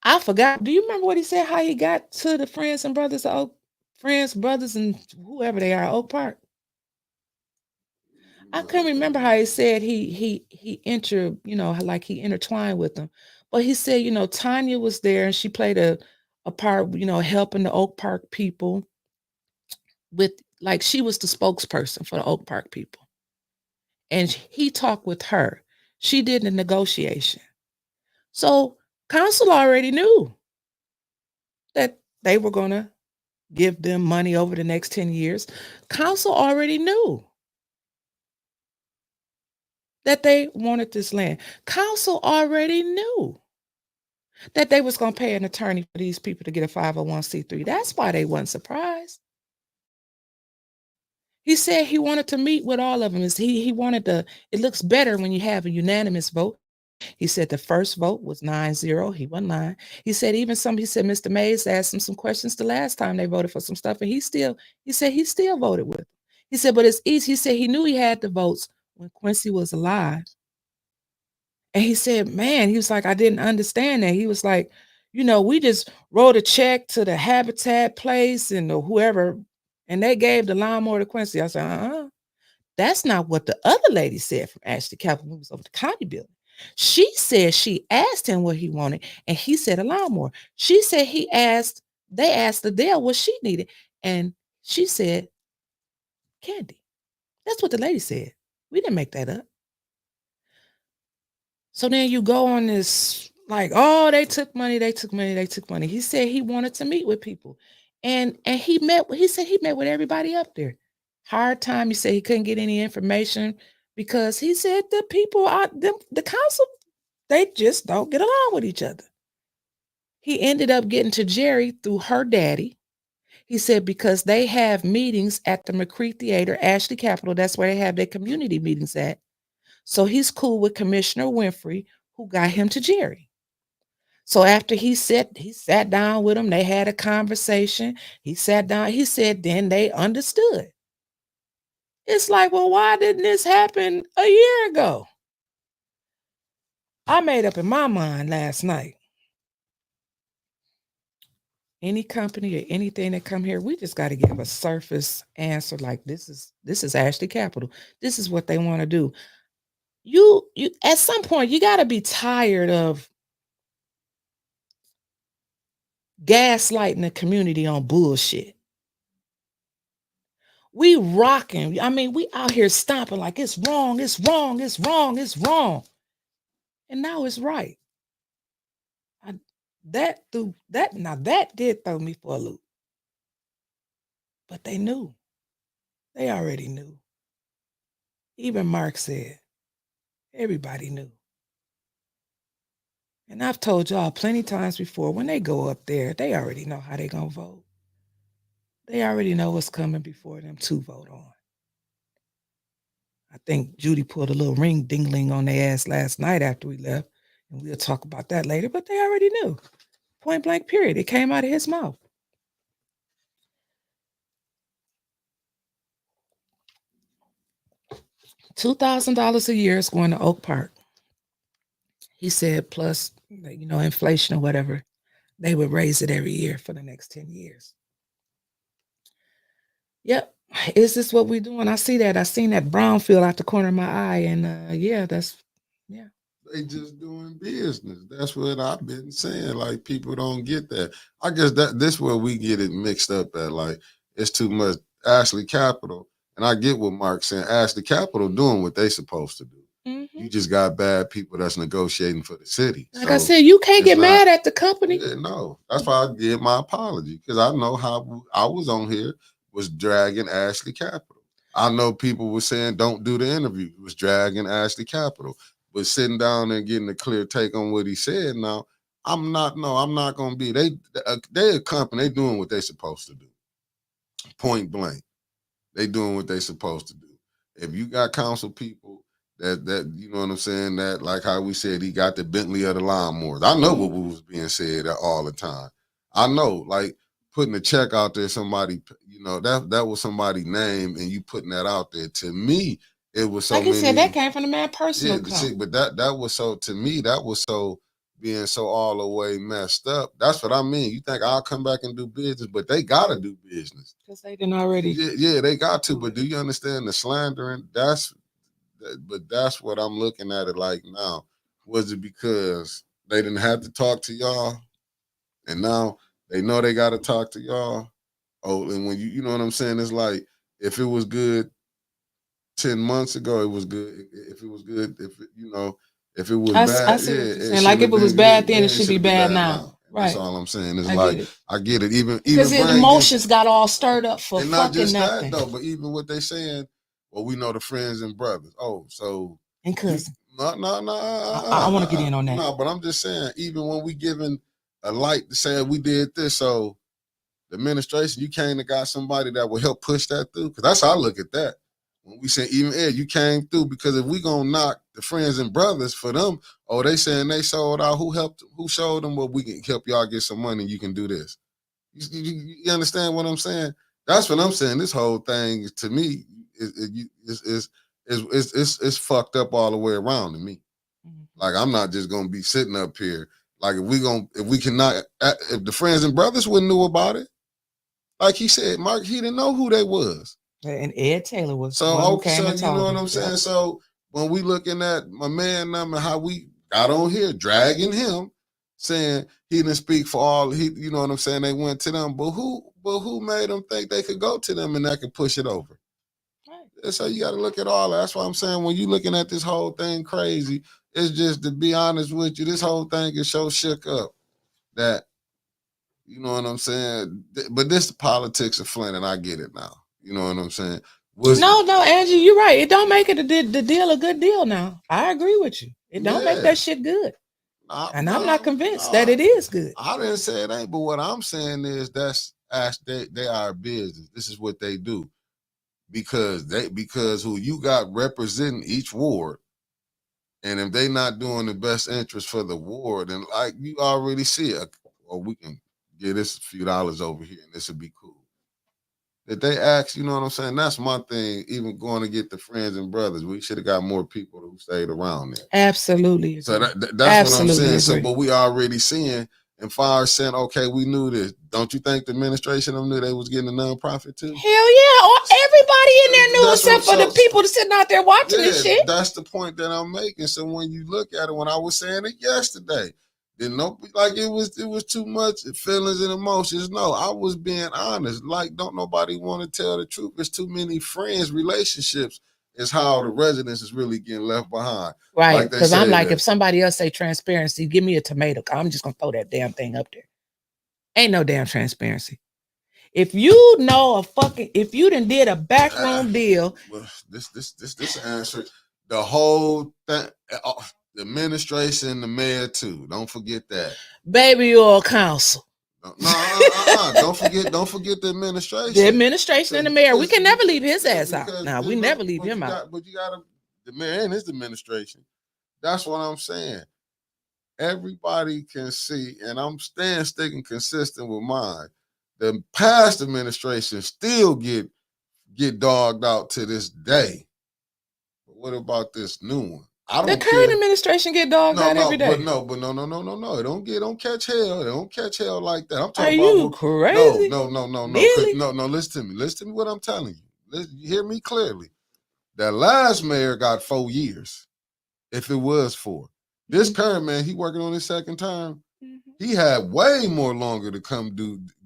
I forgot. Do you remember what he said? How he got to the Friends and Brothers of Oak, Friends, Brothers, and whoever they are, Oak Park? I couldn't remember how he said he entered, like he intertwined with them. But he said, Tanya was there and she played a part, helping the Oak Park people with, like, she was the spokesperson for the Oak Park people. And he talked with her. She did the negotiation. So council already knew that they were going to give them money over the next 10 years. Council already knew that they wanted this land. Council already knew that they was going to pay an attorney for these people to get a 501c3. That's why they wasn't surprised. He said he wanted to meet with all of them. He wanted it looks better when you have a unanimous vote. He said the first vote was 9-0. He wasn't lying. He said he said Mr. Mays asked him some questions the last time they voted for some stuff, and he said he still voted with him. He said, but it's easy. He said he knew he had the votes when Quincy was alive. And he said, man, he was like, I didn't understand that. He was like, we just wrote a check to the Habitat place and whoever, and they gave the lawnmower to Quincy. I said, that's not what the other lady said from Ashley Capital, who was over the county building. She said she asked him what he wanted, and he said a lawnmower. She said they asked Adele what she needed, and she said candy. That's what the lady said. We didn't make that up. So then you go on this, like, oh, they took money. He said he wanted to meet with people. And he said he met with everybody up there. Hard time. He said he couldn't get any information because he said the people the council, they just don't get along with each other. He ended up getting to Jerry through her daddy. He said because they have meetings at the McCree Theater, Ashley Capital. That's where they have their community meetings at. So he's cool with Commissioner Winfrey, who got him to Jerry. So after he sat down with him, they had a conversation. He sat down. He said then they understood. It's like, well, why didn't this happen a year ago? I made up in my mind last night. Any company or anything that come here, we just got to give a surface answer like this is Ashley Capital. This is what they want to do. You at some point you got to be tired of gaslighting the community on bullshit. We rocking. I mean, we out here stomping like it's wrong, it's wrong, it's wrong, it's wrong. And now it's right. That did throw me for a loop. But they knew. They already knew. Even Mark said, everybody knew. And I've told y'all plenty times before, when they go up there, they already know how they're going to vote. They already know what's coming before them to vote on. I think Judy pulled a little ring dingling on their ass last night after we left, and we'll talk about that later, but they already knew. Point blank period. It came out of his mouth. $2,000 a year is going to Oak Park. He said, plus, inflation or whatever, they would raise it every year for the next 10 years. Yep. Is this what we're doing? I see that. I seen that brownfield out the corner of my eye. And yeah. They just doing business. That's what I've been saying. Like, people don't get that. I guess this where we get it mixed up at. Like, it's too much Ashley Capital. And I get what Mark's saying. Ashley Capital doing what they supposed to do. Mm-hmm. You just got bad people that's negotiating for the city. Like I said, you can't get mad at the company. Yeah, no, that's why I did my apology, because I know how I was on here was dragging Ashley Capital. I know people were saying don't do the interview. It was dragging Ashley Capital. But sitting down and getting a clear take on what he said, now, I'm not going to be. They a company. They doing what they supposed to do. Point blank. They doing what they supposed to do. If you got council people that you know what I'm saying, that like how we said he got the Bentley of the lawnmowers. I know what was being said all the time. I know, like, putting a check out there, somebody, that was somebody's name, and you putting that out there. To me, it was so like you said, that came from the man personal. Yeah, but that was so, to me, that was so being so all the way messed up. That's what I mean. You think I'll come back and do business, but they gotta do business. Because they didn't already. Yeah, they got to. But do you understand the slandering? That's what I'm looking at it like now. Was it because they didn't have to talk to y'all, and now they know they got to talk to y'all? Oh, and when you know what I'm saying? It's like if it was good 10 months ago, it was good. If it was good, if it was bad, I see what you're saying. Like if it was bad then, it should be bad now. Right. That's all I'm saying. It's I get it. Even because the emotions got all stirred up for and fucking not just nothing. that though, but even what they saying, well, we know the friends and brothers. Oh, so and cousins. No. I want to get in on that. No, but I'm just saying, even when we giving a light to say we did this, so the administration, you came and got somebody that will help push that through. Because that's how I look at that. When we say even Ed, you came through, because if we gonna knock the friends and brothers for them, oh, they saying they sold out. Who helped? Who showed them? Well, we can help y'all get some money. You can do this. You understand what I'm saying? That's what I'm saying. This whole thing to me is fucked up all the way around to me. Mm-hmm. Like I'm not just gonna be sitting up here. Like if the friends and brothers wouldn't knew about it, like he said, Mark, he didn't know who they was. And Ed Taylor was so you know what I'm saying? Yep. So when we looking at my man and how we got on here dragging him, saying he didn't speak for all, you know what I'm saying? They went to them, but who made them think they could go to them and that could push it over? Right. So you got to look at all that. That's why I'm saying when you looking at this whole thing crazy, it's just, to be honest with you, this whole thing is so shook up that, you know what I'm saying? But this the politics of Flint, and I get it now. You know what I'm saying? No, Angie, you're right. It don't make it the deal a good deal now. I agree with you. It don't make that shit good. I'm not convinced that it is good. I didn't say it ain't, but what I'm saying is they are business. This is what they do. Because who you got representing each ward, and if they not doing the best interest for the ward, and like you already see it, or we can get this a few dollars over here and this would be cool. That they ask, you know what I'm saying? That's my thing. Even going to get the friends and brothers, we should have got more people who stayed around there. Absolutely. So that's what I'm saying. So, but we already seeing, and Fire saying, okay, we knew this. Don't you think the administration of them knew they was getting a nonprofit too? Hell yeah. Everybody in there knew, except for the people sitting out there watching this shit. That's the point that I'm making. So when you look at it, when I was saying it yesterday, didn't know, like it was too much feelings and emotions. No, I was being honest. Like, don't nobody want to tell the truth. There's too many friends, relationships is how the residents is really getting left behind. Right. Because I'm like, if somebody else say transparency, give me a tomato. I'm just gonna throw that damn thing up there. Ain't no damn transparency. If you know if you done did a backroom deal. Well, this answer the whole thing. The administration, the mayor too. Don't forget that. Baby oil council. No. Don't forget the administration. The administration and the mayor. We can never leave his ass out. No, we never leave him out. But you gotta, the mayor and his administration. That's what I'm saying. Everybody can see, and I'm sticking consistent with mine. The past administration still get dogged out to this day. But what about this new one? The current administration get dogged out every day. But no. It don't catch hell. It don't catch hell like that. I'm talking about. Are you crazy? No. Really? No. Listen to me. Listen to me what I'm telling you. You hear me clearly. That last mayor got 4 years. If it was 4. This current man, he working on his second term. Mm-hmm. He had way more longer to come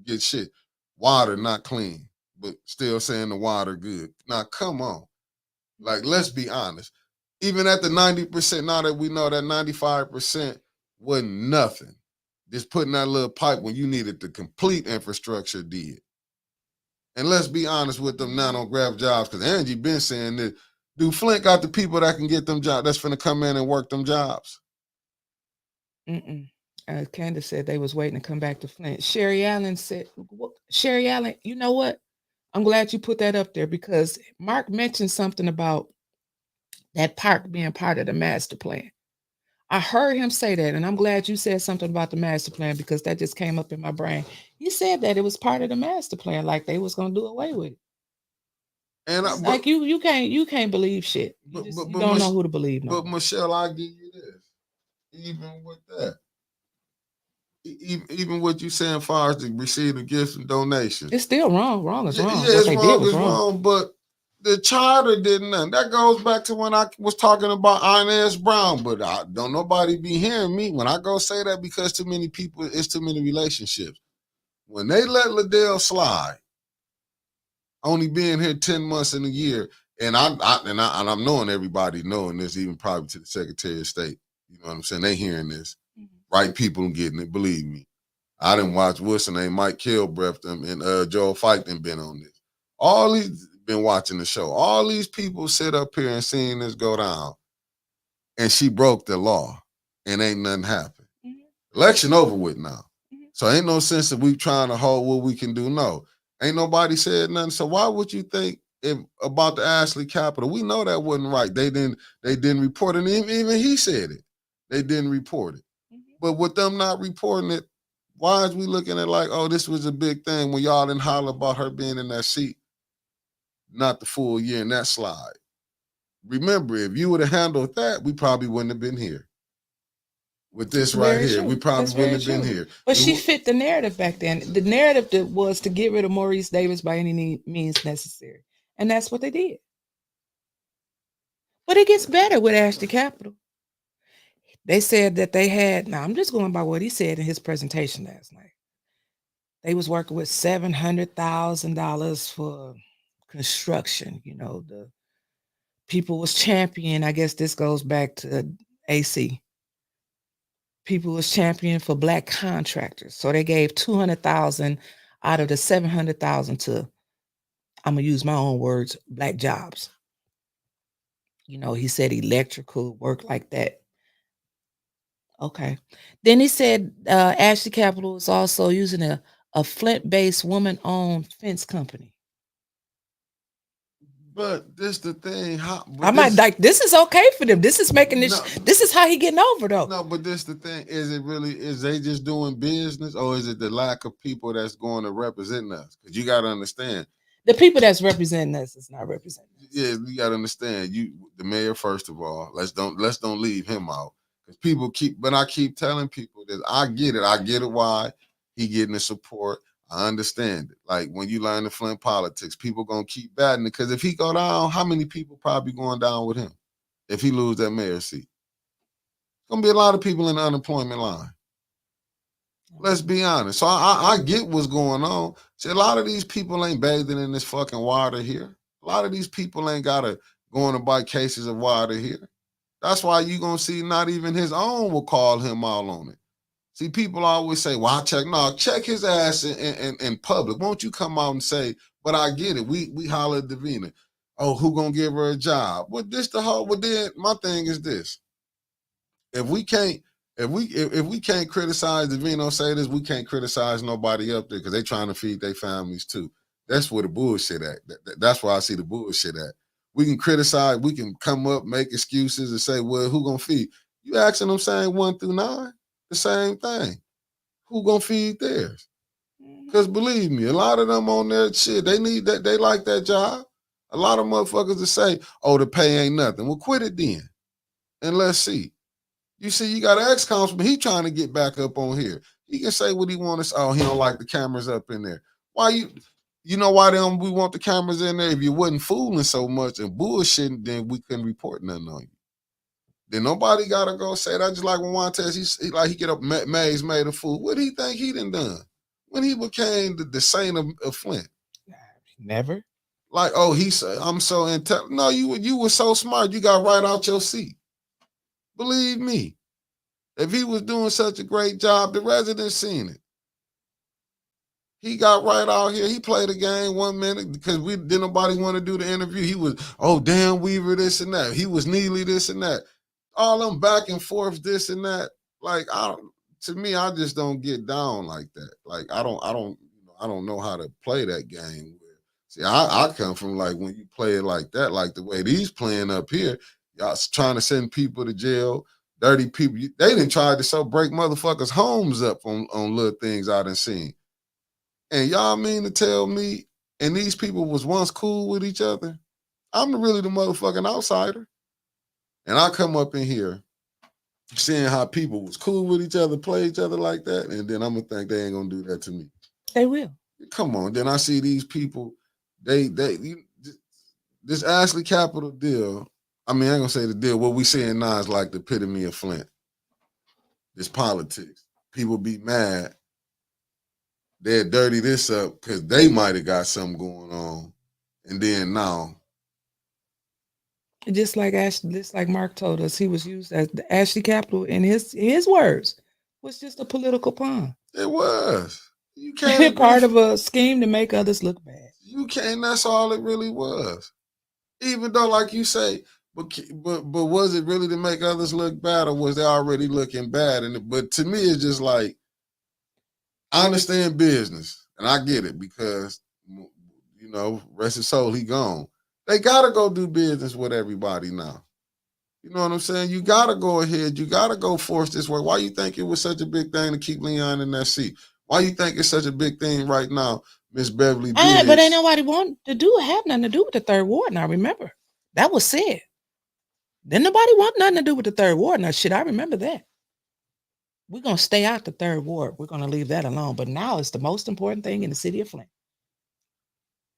get shit. Water not clean, but still saying the water good. Now come on. Like, let's be honest. Even at the 90%, now that we know that 95% wasn't nothing. Just putting that little pipe when you needed the complete infrastructure did. And let's be honest with them now, don't grab jobs, because Angie been saying that, do Flint got the people that can get them jobs, that's finna come in and work them jobs? Candace said they was waiting to come back to Flint. Sherry Allen said, Sherry Allen, you know what? I'm glad you put that up there, because Mark mentioned something about that park being part of the master plan. I heard him say that, and I'm glad you said something about the master plan, because that just came up in my brain. He said that it was part of the master plan, like they was gonna do away with it. And like you can't believe shit. You don't know who to believe. But Michelle, I'll give you this. Even with that, even what you saying as far as to receive the gifts and donations. It's still wrong. Wrong is wrong. Yeah, What it's they did wrong, was it's wrong. wrong, but the charter did nothing. That goes back to when I was talking about Inez Brown, but don't nobody be hearing me when I go say that because too many people, it's too many relationships. When they let Liddell slide, only being here 10 months in a year, and I'm knowing everybody knowing this, even probably to the Secretary of State. You know what I'm saying? They hearing this. Right people getting it, believe me. I didn't watch what's the name, Mike Kilbreath and Joel Fike been on this. All these been watching the show. All these people sit up here and seeing this go down, and she broke the law, and ain't nothing happened. Election over with now. So ain't no sense that we trying to hold what we can do. No, ain't nobody said nothing. So why would you think about the Ashley Capitol? We know that wasn't right. They didn't report it. Even he said it. They didn't report it. But with them not reporting it, why is we looking at like, oh, this was a big thing when y'all didn't holler about her being in that seat, not the full year in that slide? Remember, if you would have handled that, we probably wouldn't have been here. With this right Very here, true. we probably That's wouldn't have very been true. here. But she fit the narrative back then. The narrative that was to get rid of Maurice Davis by any means necessary. And that's what they did. But it gets better with Ashley Capital. They said that they had, now I'm just going by what he said in his presentation last night. They was working with $700,000 for construction. You know, the people was championing, I guess this goes back to AC. People was championing for black contractors. So they gave 200,000 out of the 700,000 to, I'm gonna use my own words, black jobs. You know, he said electrical work like that. Okay. Then he said Ashley Capital is also using a Flint-based woman-owned fence company. But this the thing. I might like this is okay for them. This is making this. No. This is how he getting over though. No, but this the thing. Is they just doing business, or is it the lack of people that's going to represent us? Because you got to understand. The people that's representing us is not representing us. Yeah, you got to understand. The mayor, first of all, let's don't leave him out. Because people I keep telling people that I get it why he getting the support. I understand it. Like when you learn the Flint politics, people gonna keep batting it. Because if he go down, how many people probably going down with him? If he lose that mayor seat, gonna be a lot of people in the unemployment line. Let's be honest. So I get what's going on. See, a lot of these people ain't bathing in this fucking water here. A lot of these people ain't gotta go on to buy cases of water here. That's why you gonna see not even his own will call him out on it. See, people always say, well, I check. No, check his ass in public. Won't you come out and say, but I get it. We holler at Davina. Oh, who gonna give her a job? Well, then my thing is this. If we can't criticize Davino, say this, we can't criticize nobody up there because they trying to feed their families too. That's where the bullshit at. That's where I see the bullshit at. We can criticize, we can come up, make excuses and say, well, who gonna feed? You asking them saying 1 through 9? The same thing. Who gonna feed theirs? Because believe me, a lot of them on their shit, they need that, they like that job. A lot of motherfuckers that say, oh, the pay ain't nothing. Well, quit it then. And let's see. You see, you got an ex-councilman, he trying to get back up on here. He can say what he wants to say. Oh, he don't like the cameras up in there. Why you know why we want the cameras in there? If you wasn't fooling so much and bullshitting, then we couldn't report nothing on you. Then nobody gotta go say that. Just like when Montez, he get up, Mays made a fool. What do you think he done when he became the saint of Flint? Never. Like, oh, he said, I'm so intelligent. No, you were so smart, you got right out your seat. Believe me, if he was doing such a great job, the residents seen it. He got right out here. He played a game 1 minute because didn't nobody want to do the interview. He was, oh, Dan Weaver, this and that. He was Neely, this and that. All them back and forth, this and that. Like, to me, I just don't get down like that. Like, I don't know how to play that game. See, I come from like when you play it like that, like the way these playing up here, y'all trying to send people to jail, dirty people. They didn't try to break motherfuckers' homes up on little things I done seen. And y'all mean to tell me, and these people was once cool with each other? I'm really the motherfucking outsider. And I come up in here seeing how people was cool with each other, play each other like that, and then I'm gonna think they ain't gonna do that to me. They will. Come on. Then I see these people, this Ashley Capital deal. I mean, I ain't gonna say the deal. What we seeing now is like the epitome of Flint. This politics. People be mad. They'll dirty this up because they might have got something going on. And then now. Just like Mark told us, he was used as the Ashley Capital in his words was just a political pawn. It was. You can't part of a scheme to make others look bad. You can't. That's all it really was. Even though, like you say, but was it really to make others look bad, or was they already looking bad? But to me, it's just like, I understand business and I get it because, you know, rest his soul, he gone. They gotta go do business with everybody now. You know what I'm saying? You gotta go ahead. You gotta go force this way. Why you think it was such a big thing to keep Leon in that seat? Why you think it's such a big thing right now, Miss Beverly? But ain't nobody want to have nothing to do with the third ward. Now remember, that was said. Then nobody want nothing to do with the third ward. Now shit, I remember that. We're gonna stay out the third ward. We're gonna leave that alone. But now it's the most important thing in the city of Flint.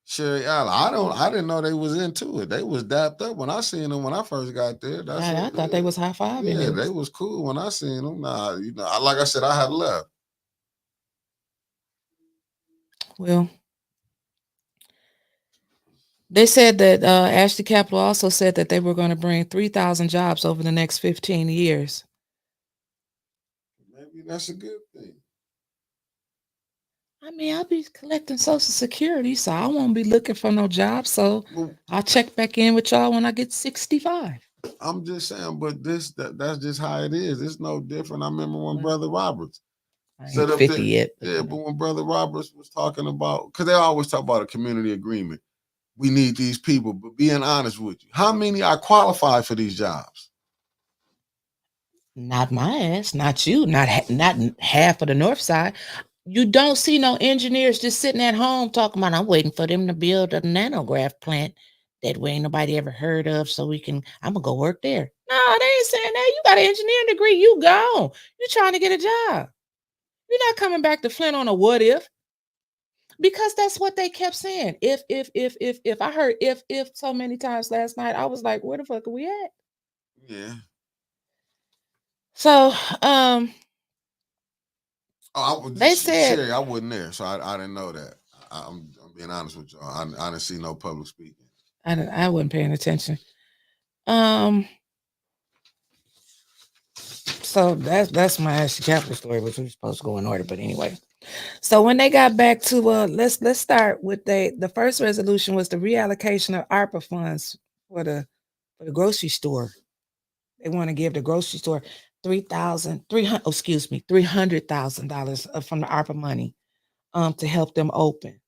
Sherry Allen, I didn't know they was into it. They was dapped up when I seen them when I first got there. I thought they was high fiving. Yeah, they was cool when I seen them. Nah, you know, like I said, I had left. Well, they said that Ashley Capital also said that they were going to bring 3,000 jobs over the next 15 years. Maybe that's a good thing. I mean, I'll be collecting Social Security, so I won't be looking for no job. So I'll check back in with y'all when I get 65. I'm just saying, but that's just how it is. It's no different. I remember when Brother Roberts said up 50 yet. Yeah, but when Brother Roberts was talking about, because they always talk about a community agreement. We need these people, but being honest with you, how many are qualified for these jobs? Not my ass, not you, not half of the north side. You don't see no engineers just sitting at home talking about, I'm waiting for them to build a nanograph plant that way ain't nobody ever heard of, so I'm gonna go work there. No, they ain't saying that. You got an engineering degree, you gone. You trying to get a job. You're not coming back to Flint on a what if. Because that's what they kept saying. If I heard if so many times last night, I was like, where the fuck are we at? Yeah. So they said Sherry, I wasn't there, so I didn't know that. I'm being honest with y'all. I didn't see no public speaking. I wasn't paying attention. So that's my Ashley Capital story, which was supposed to go in order, but anyway. So when they got back to let's start with the first resolution was the reallocation of ARPA funds for the grocery store. They want to give the grocery store $300,000 from the ARPA money to help them open.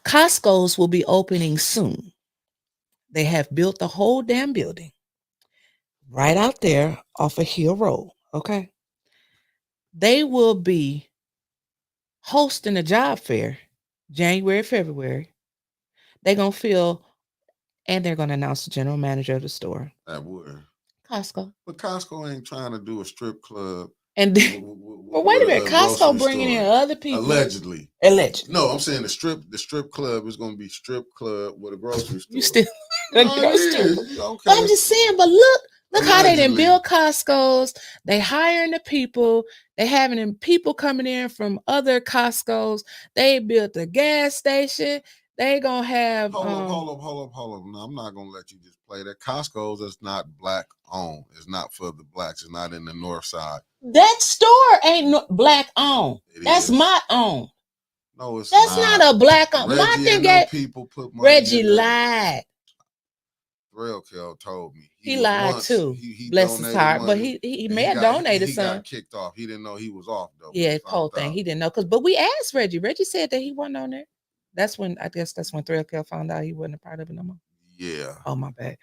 Costco's will be opening soon. They have built the whole damn building right out there off of Hill Road. Okay. They will be hosting a job fair January, February. They're going to fill, and they're going to announce the general manager of the store. That would. Costco. But Costco ain't trying to do a strip club. And well, wait a minute, Costco bringing in other people. Allegedly. No, I'm saying the strip club is going to be strip club with a grocery store. You still okay. I'm just saying, but look how they didn't build Costco's. They hiring the people. They having people coming in from other Costco's. They built a gas station. They gonna have hold up. No, I'm not gonna let you just play that. Costco's is not black owned. It's not for the blacks. It's not in the north side. That store ain't black owned. That's my own. No, it's that's not a black owned. My thing is people put money Reggie lied. Railkel told me he lied too. He bless his heart, money, but he may have donated some. He got kicked off. He didn't know he was off though. Yeah, whole thing. He didn't know but we asked Reggie. Reggie said that he wasn't on there. That's when Railkel found out he wasn't a part of it no more. Yeah. Oh, my bad.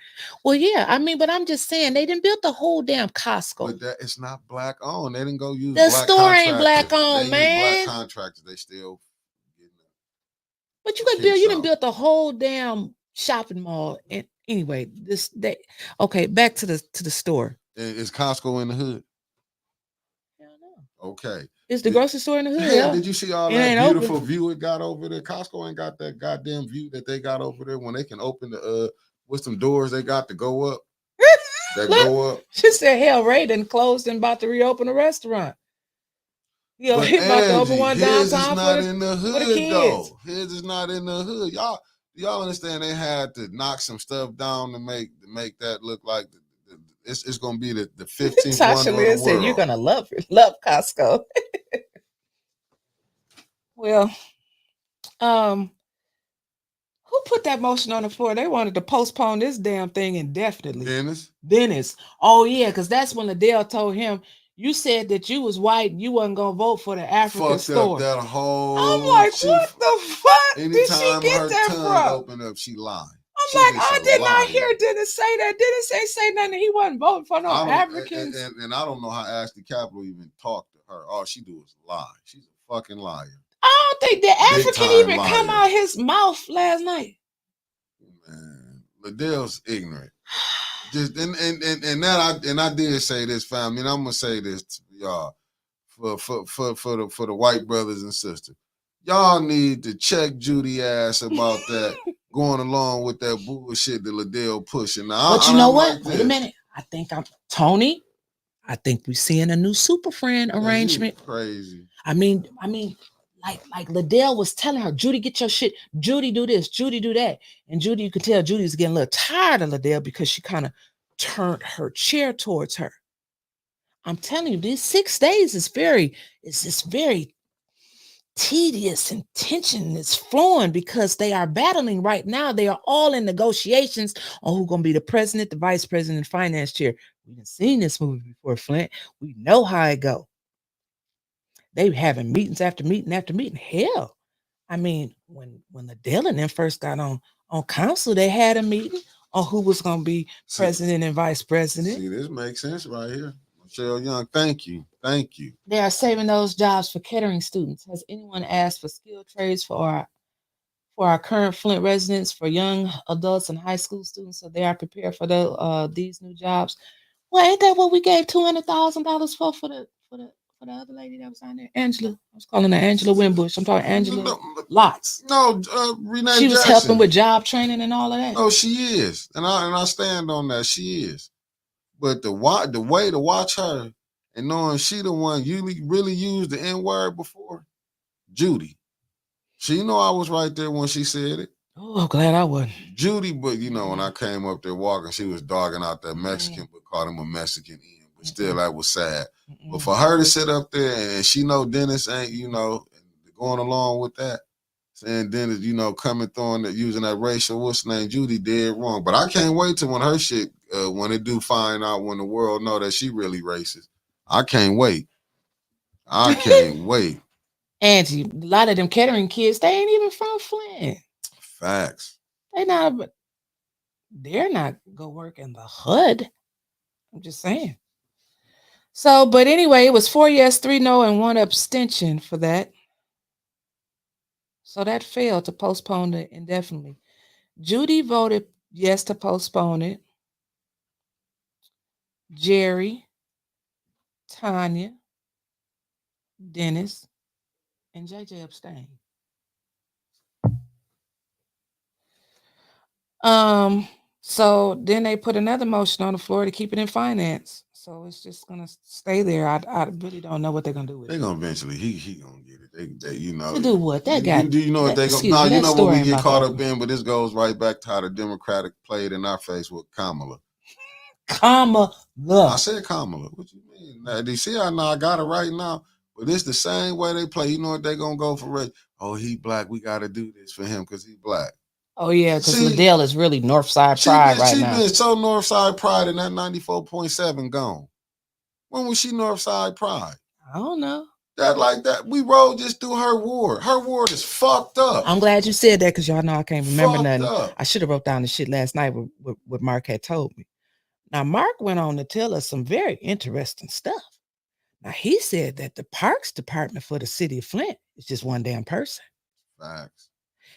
Well, yeah. I mean, but I'm just saying they didn't build the whole damn Costco. But it's not black owned. They didn't go use the black store ain't black owned, man. Black contractors. They still. But you could build. You didn't build the whole damn shopping mall. And anyway, okay. Back to the store. Is Costco in the hood? Okay. It's the grocery store in the hood. Hell, did you see all It that ain't beautiful open. view it got over there? Costco ain't got that goddamn view that they got over there when they can open the with some doors they got to go up. That Look, go up. she said, hell, Ray done closed and about to reopen a restaurant. You know, But he about to open Angie, one his is downtown not in the for the hood kids. though. His is not in the hood. Y'all understand they had to knock some stuff down to make that look like it's gonna be the 15th wonder Tasha of Lynn the said, world. you're gonna love Costco. Well, who put that motion on the floor? They wanted to postpone this damn thing indefinitely. Dennis. Oh yeah, because that's when Liddell told him, you said that you was white, you wasn't gonna vote for the African Fucked store. up that whole. I'm like, what the fuck did she get her that tongue from? opened up, she lied. I'm like, I did not hear Dennis say that. Dennis ain't say nothing. He wasn't voting for no Africans. And I don't know how Ashley Capital even talked to her. All she do is lie. She's a fucking liar. I don't think the African even come out his mouth last night. Man, Liddell's ignorant. Just and I did say this, family, and I'm gonna say this to y'all for the white brothers and sisters. Y'all need to check Judy ass about that going along with that bullshit that Liddell pushing. Now, but you know what? Wait a minute. I think Tony. I think we're seeing a new super friend arrangement. Crazy. I mean, like Liddell was telling her, Judy, get your shit. Judy, do this. Judy, do that. And Judy, you could tell Judy's getting a little tired of Liddell because she kind of turned her chair towards her. I'm telling you, these 6 days is very tedious and tension is flowing because they are battling right now. They are all in negotiations on who's going to be the president, the vice president, and finance chair. We've seen this movie before, Flint. We know how it go. They having meetings after meeting after meeting. Hell, I mean, when Liddell and them first got on council, they had a meeting on who was going to be president and vice president. See, this makes sense right here. Michelle Young, thank you. They are saving those jobs for catering students. Has anyone asked for skilled trades for our current Flint residents, for young adults and high school students, so they are prepared for these new jobs? Well, ain't that what we gave $200,000 for the other lady that was on there? Angela. I was calling her Angela Winbush. I'm talking Angela Lots. No, Renee She was Jackson. helping with job training and all of that. No, she is. And I stand on that. She is. But the way to watch her and knowing she the one you really used the N-word before, Judy. She know I was right there when she said it. Oh, I'm glad I wasn't. Judy, but you know, when I came up there walking, she was dogging out that Mexican, but called him a Mexican. But still, that was sad. But for her to sit up there and she know Dennis ain't, going along with that, saying Dennis, coming through and using that racial, what's the name, Judy did wrong. But I can't wait till when her shit, when it do find out, when the world know that she really racist. I can't wait. Angie, a lot of them catering kids, they ain't even from Flint. Facts. They're not go work in the hood. I'm just saying. So, but anyway, it was 4 yes, 3 no, and 1 abstention for that. So that failed to postpone it indefinitely. Judy voted yes to postpone it. Jerry, Tanya, Dennis, and JJ abstained. So then they put another motion on the floor to keep it in finance. So it's just gonna stay there. I really don't know what they're gonna do with it. They're gonna eventually he gonna get it. They to do what? That guy. Do you know what they gonna? No, you know what we get caught up in, but this goes right back to how the Democratic played in our face with Kamala. Kamala. I said Kamala. What you mean? Now, do you see how I got it right now? But it's the same way they play. You know what they gonna go for? Oh, he black. We gotta do this for him because he black. Oh yeah, because Liddell is really Northside Pride right now. She been so Northside Pride, and that 94.7 gone. When was she Northside Pride? I don't know. That we rode just through her ward. Her ward is fucked up. I'm glad you said that because y'all know I can't remember nothing. I should have wrote down the shit last night what Mark had told me. Now Mark went on to tell us some very interesting stuff. Now he said that the Parks Department for the city of Flint is just one damn person. Facts.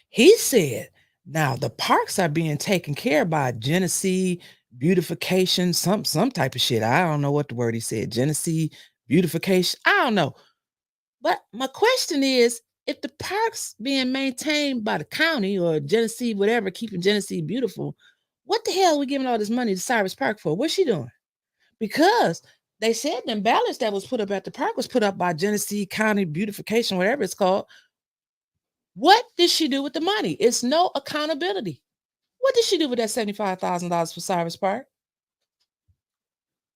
He said now the parks are being taken care of by Genesee Beautification, some type of shit. I don't know what the word he said. Genesee beautification. I don't know. But my question is, if the park's being maintained by the county or Genesee, whatever, keeping Genesee beautiful, what the hell are we giving all this money to Cyrus Park for? What's she doing? Because they said them ballots that was put up at the park was put up by Genesee County Beautification, whatever it's called. What did she do with the money? It's no accountability. What did she do with that $75,000 for Cyrus Park?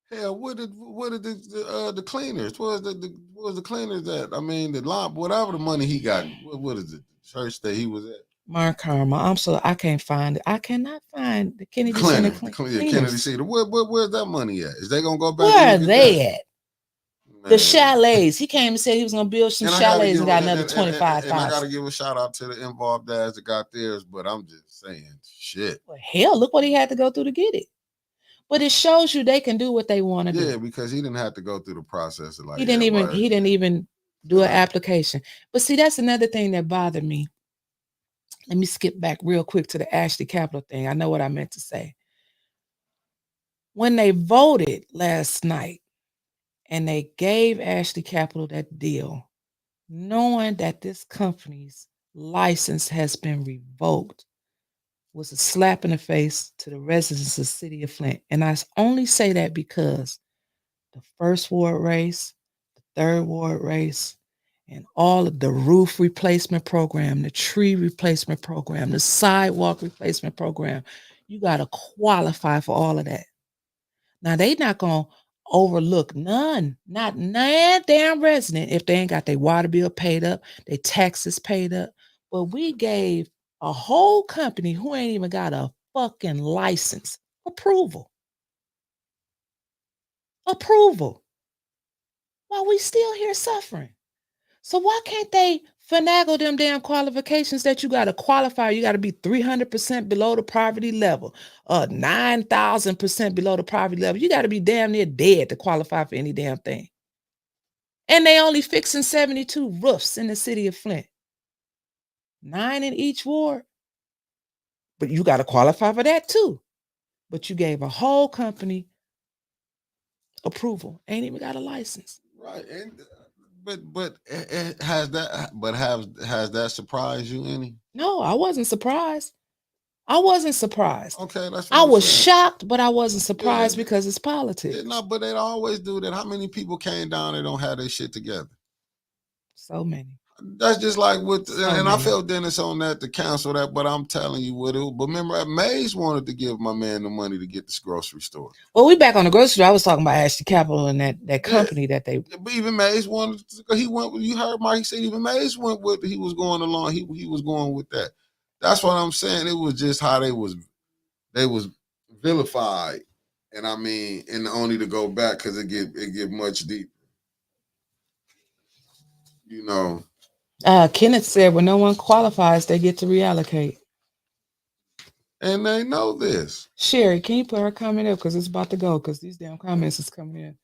Hell, what did the cleaners? What was the cleaners at? I mean, the lamp, whatever the money he got. What is it? The church that he was at. Mark Karma. I can't find it. I cannot find the Kennedy Center Kennedy Center. Where's that money at? Is they gonna go back? Where are they at? Man. The chalets. He came and said he was gonna build some chalets and got another 25,000. And I gotta give a shout out to the involved dads that got theirs, but I'm just saying, shit. Well, hell, look what he had to go through to get it. But it shows you they can do what they want to do. Yeah, because he didn't have to go through the process of like he didn't even do an application. But see, that's another thing that bothered me. Let me skip back real quick to the Ashley Capital thing. I know what I meant to say. When they voted last night and they gave Ashley Capital that deal, knowing that this company's license has been revoked, was a slap in the face to the residents of the city of Flint. And I only say that because the first ward race, the third ward race, and all of the roof replacement program, the tree replacement program, the sidewalk replacement program, you got to qualify for all of that. Now, they not going to overlook not damn resident if they ain't got their water bill paid up, their taxes paid up. But we gave a whole company who ain't even got a fucking license approval. While we still here suffering. So why can't they finagle them damn qualifications that you got to qualify? You got to be 300% below the poverty level, 9,000% below the poverty level. You got to be damn near dead to qualify for any damn thing. And they only fixing 72 roofs in the city of Flint. 9 in each ward. But you got to qualify for that too. But you gave a whole company approval. Ain't even got a license. Right. And but has that surprised you any? No, I wasn't surprised. Okay, that's what I was shocked, but I wasn't surprised because it's politics. Yeah, no, but they always do that. How many people came down and don't have their shit together? So many. That's just like with, and I felt Dennis on that to cancel that, but I'm telling you what it. But remember, Mays wanted to give my man the money to get this grocery store. Well, we back on the grocery store. I was talking about Ashley Capital and that company that they. But even Mays wanted. He went. You heard Mike said even Mays went with. He was going along. He was going with that. That's what I'm saying. It was just how they was vilified, and I mean, and only to go back because it get much deeper. You know. Kenneth said, when no one qualifies, they get to reallocate. And they know this. Sherry, can you put her comment up? Because it's about to go, because these damn comments is coming in.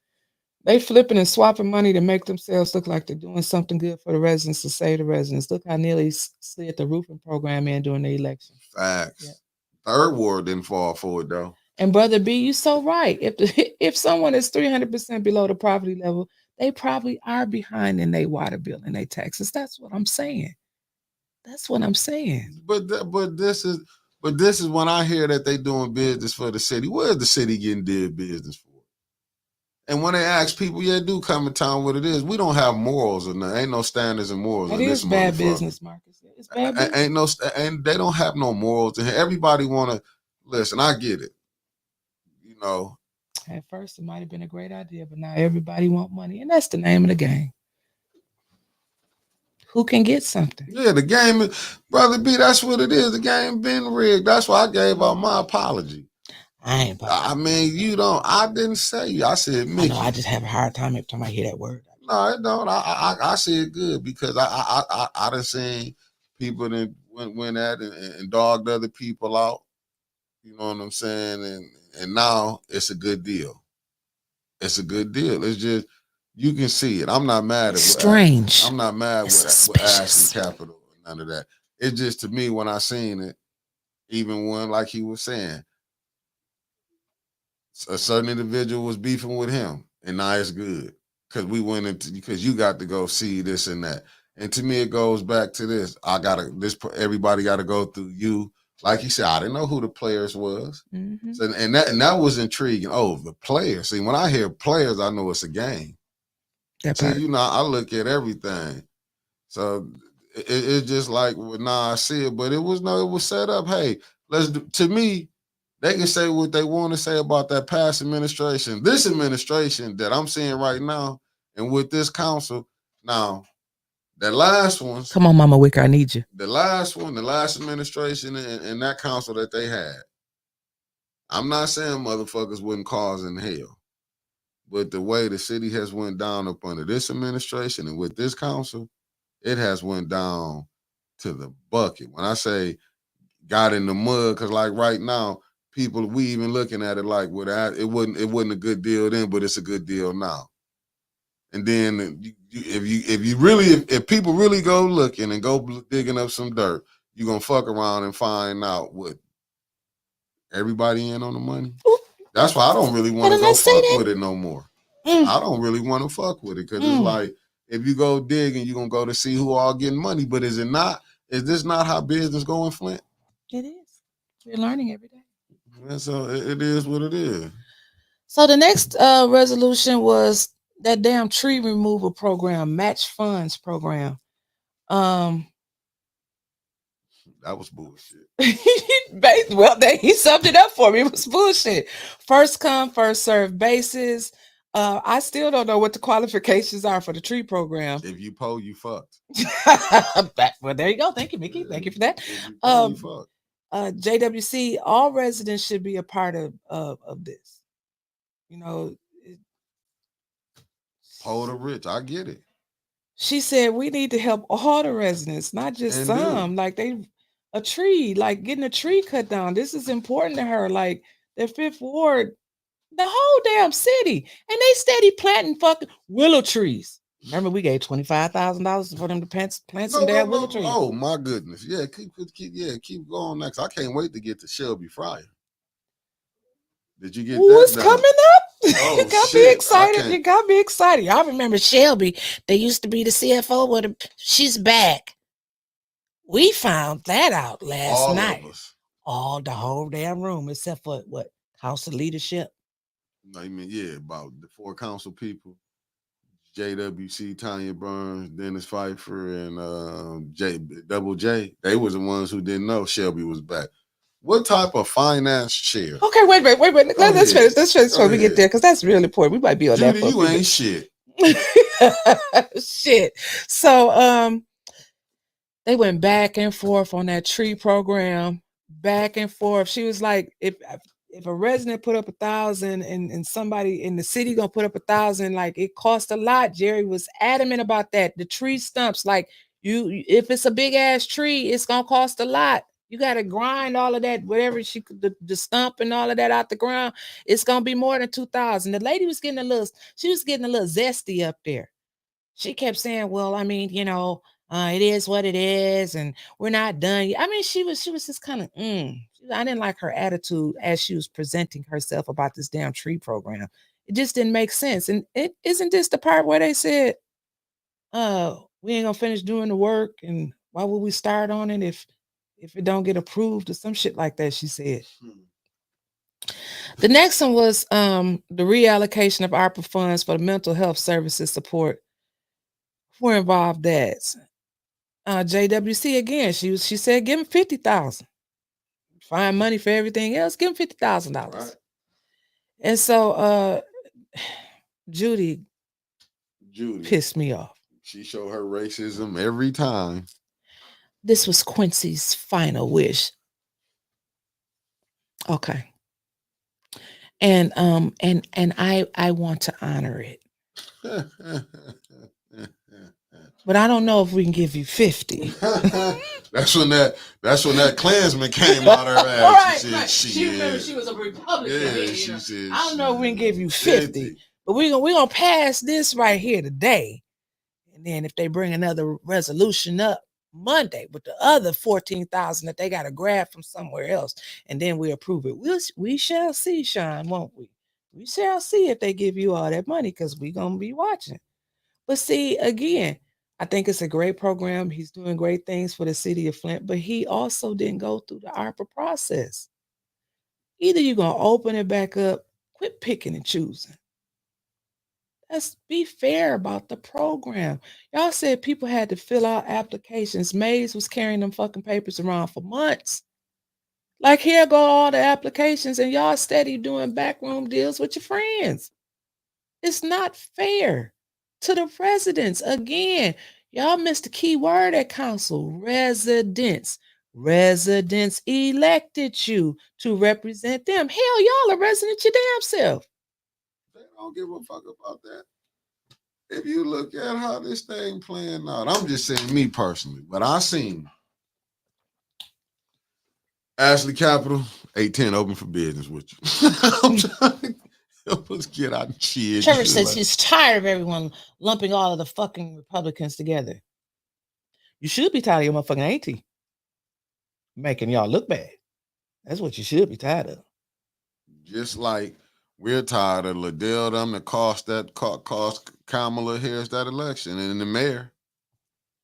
They flipping and swapping money to make themselves look like they're doing something good for the residents to save the residents. Look how nearly slid the roofing program in during the election. Facts. Yep. Third ward didn't fall for it, though. And Brother B, you so right. If someone is 300% below the poverty level, they probably are behind in their water bill and their taxes. That's what I'm saying. But this is when I hear that they doing business for the city. Where's the city getting did business for? And when they ask people, yeah, do come and tell them what it is. We don't have morals or nothing. Ain't no standards and morals. It is bad business, Marcus. It's bad business. And they don't have no morals in here. Everybody want to listen. I get it. You know. At first, it might have been a great idea, but now everybody want money, and that's the name of the game. Who can get something? Yeah, the game, Brother B, that's what it is. The game been rigged. That's why I gave out my apology. I ain't. I mean, I didn't say you. I said Mickey. I just have a hard time every time I hear that word. No, it don't. I say it good because I done seen people that went at it and dogged other people out. You know what I'm saying? And now it's a good deal. It's a good deal. It's just, you can see it. I'm not mad at strange. I'm not mad with Ashley Capital or none of that. It's just, to me, when I seen it, even when, like he was saying, a certain individual was beefing with him, and now it's good. because we went into because you got to go see this and that. And to me, it goes back to this. Everybody got to go through you. Like you said, I didn't know who the players was. Mhm. So and that was intriguing. Oh, the players. See, when I hear players, I know it's a game. That See, part. you know, I look at everything. So it's just like, well, nah, I see it, but it was set up. Hey, to me, they can say what they want to say about that past administration. This administration that I'm seeing right now, and with this council, now, the last ones, Come on, Mama Wicker, I need you. the last administration and that council that they had, I'm not saying motherfuckers wouldn't cause in hell, but the way the city has went down up under this administration and with this council, it has went down to the bucket. When I say got in the mud, because like right now, people we even looking at it like it wasn't a good deal then, but it's a good deal now. And then if people really go looking and go digging up some dirt, you're gonna fuck around and find out what everybody in on the money. That's why I don't really want to go fuck with it no more. I don't really want to fuck with it because it's like if you go dig and you're gonna go to see who all getting money, but is this not how business go in Flint? It is. We're learning every day. And so it is what it is. So the next resolution was that damn tree removal program, match funds program. That was bullshit. Well, he summed it up for me. It was bullshit. First come, first served basis. I still don't know what the qualifications are for the tree program. If you poll, you fucked. Well, there you go. Thank you, Mickey. Yeah, Thank you for that. If you poll, you fucked. JWC, all residents should be a part of this. You know, Poll the rich. I get it. she said we need to help all the residents, not just And some. Like a tree, like getting a tree cut down. This is important to her. Like the Fifth Ward, the whole damn city, and they steady planting fucking willow trees. Remember, we gave $25,000 for them to plant some damn willow trees. Oh my goodness! Yeah, keep going next. I can't wait to get to Shelby Fryer. Did you get What's that? Coming up? Oh, You got me excited. You got me excited. I remember Shelby. They used to be the CFO with her. She's back. We found that out last night. Of us. The whole damn room, except for what? Council leadership. I mean, yeah, about the 4 council people. JWC, Tanya Burns, Dennis Pfeiffer, and Double J. They was the ones who didn't know Shelby was back. What type of finance share? Okay, wait. Let's finish. Let's finish before we get there, because that's really important. We might be on Judy, that. You ain't shit. Shit. So they went back and forth on that tree program, back and forth. She was like, if a resident put up 1,000 and somebody in the city gonna put up 1,000, like it cost a lot. Jerry was adamant about that. The tree stumps, like if it's a big ass tree, it's gonna cost a lot. You got to grind all of that, whatever the stump and all of that out the ground. It's gonna be more than 2,000. The lady was getting a little zesty up there. She kept saying, "Well, I mean, it is what it is, and we're not done yet." I mean, she was just kind of. I didn't like her attitude as she was presenting herself about this damn tree program. It just didn't make sense. And isn't this the part where they said, we ain't gonna finish doing the work, and why would we start on it if it don't get approved or some shit like that?" She said. The next one was the reallocation of ARPA funds for the mental health services support for involved dads. JWC again, she said, give him 50,000. Find money for everything else, give him $50,000. Right. And so Judy pissed me off. She showed her racism every time. This was Quincy's final wish. Okay. And I want to honor it. But I don't know if we can give you 50. That's when that Klansman came out her ass. Right. She remember she was a Republican. Yeah, she said, I don't know if we can give you 50. But we're gonna pass this right here today. And then if they bring another resolution up Monday with the other 14,000 that they got to grab from somewhere else, and then we approve it. We shall see, Sean, won't we? We shall see if they give you all that money because we're going to be watching. But see, again, I think it's a great program. He's doing great things for the city of Flint, but he also didn't go through the ARPA process. Either you're going to open it back up, quit picking and choosing. Let's be fair about the program. Y'all said people had to fill out applications. Mays was carrying them fucking papers around for months. Like, here go all the applications, and y'all steady doing backroom deals with your friends. It's not fair to the residents. Again, y'all missed the key word at council: residents. Residents elected you to represent them. Hell, y'all are resident your damn self. They don't give a fuck about that. If you look at how this thing playing out, I'm just saying me personally, but I seen Ashley Capital, 810 open for business with you. I'm trying to help us get out and shit. Trevor says he's tired of everyone lumping all of the fucking Republicans together. You should be tired of your motherfucking auntie making y'all look bad. That's what you should be tired of. Just like we're tired of Liddell them that cost Kamala Harris that election and the mayor.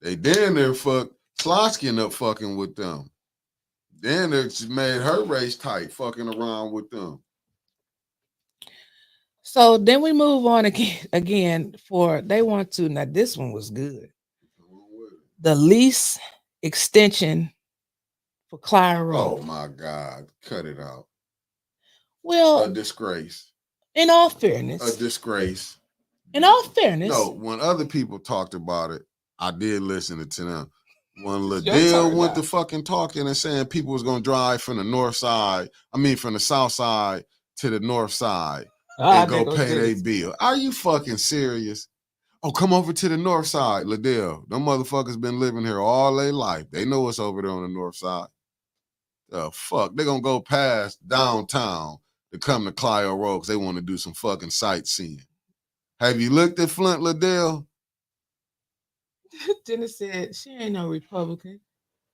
They fuck Slotsky up fucking with them. Then it's made her race tight, fucking around with them. So then we move on again for they want to. Now this one was good. The lease extension for Clyde Road. Oh my God, cut it out. Well, a disgrace. In all fairness, A disgrace. In all fairness, no. When other people talked about it, I did listen to them. When Liddell went to fucking talking and saying people was gonna drive from the north side, from the south side to the north side and go pay their bill. Are you fucking serious? Oh, come over to the north side, Liddell. Them motherfuckers been living here all their life. They know what's over there on the north side. The fuck? They gonna go past downtown to come to Clio Road because they want to do some fucking sightseeing. Have you looked at Flint, Liddell? Dennis said she ain't no Republican.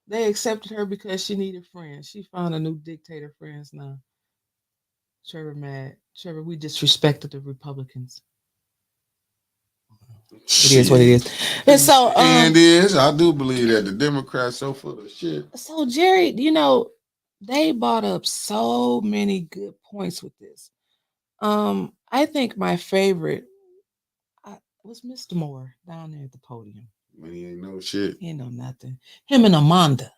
They accepted her because she needed friends. She found a new dictator friends now. Trevor mad. Trevor, we disrespected the Republicans. It is what it is. And so I do believe that the Democrats so full of shit. So Jerry, they brought up so many good points with this. I think my favorite was Mr. Moore down there at the podium. Man, he ain't know shit. He ain't know nothing. Him and Amanda.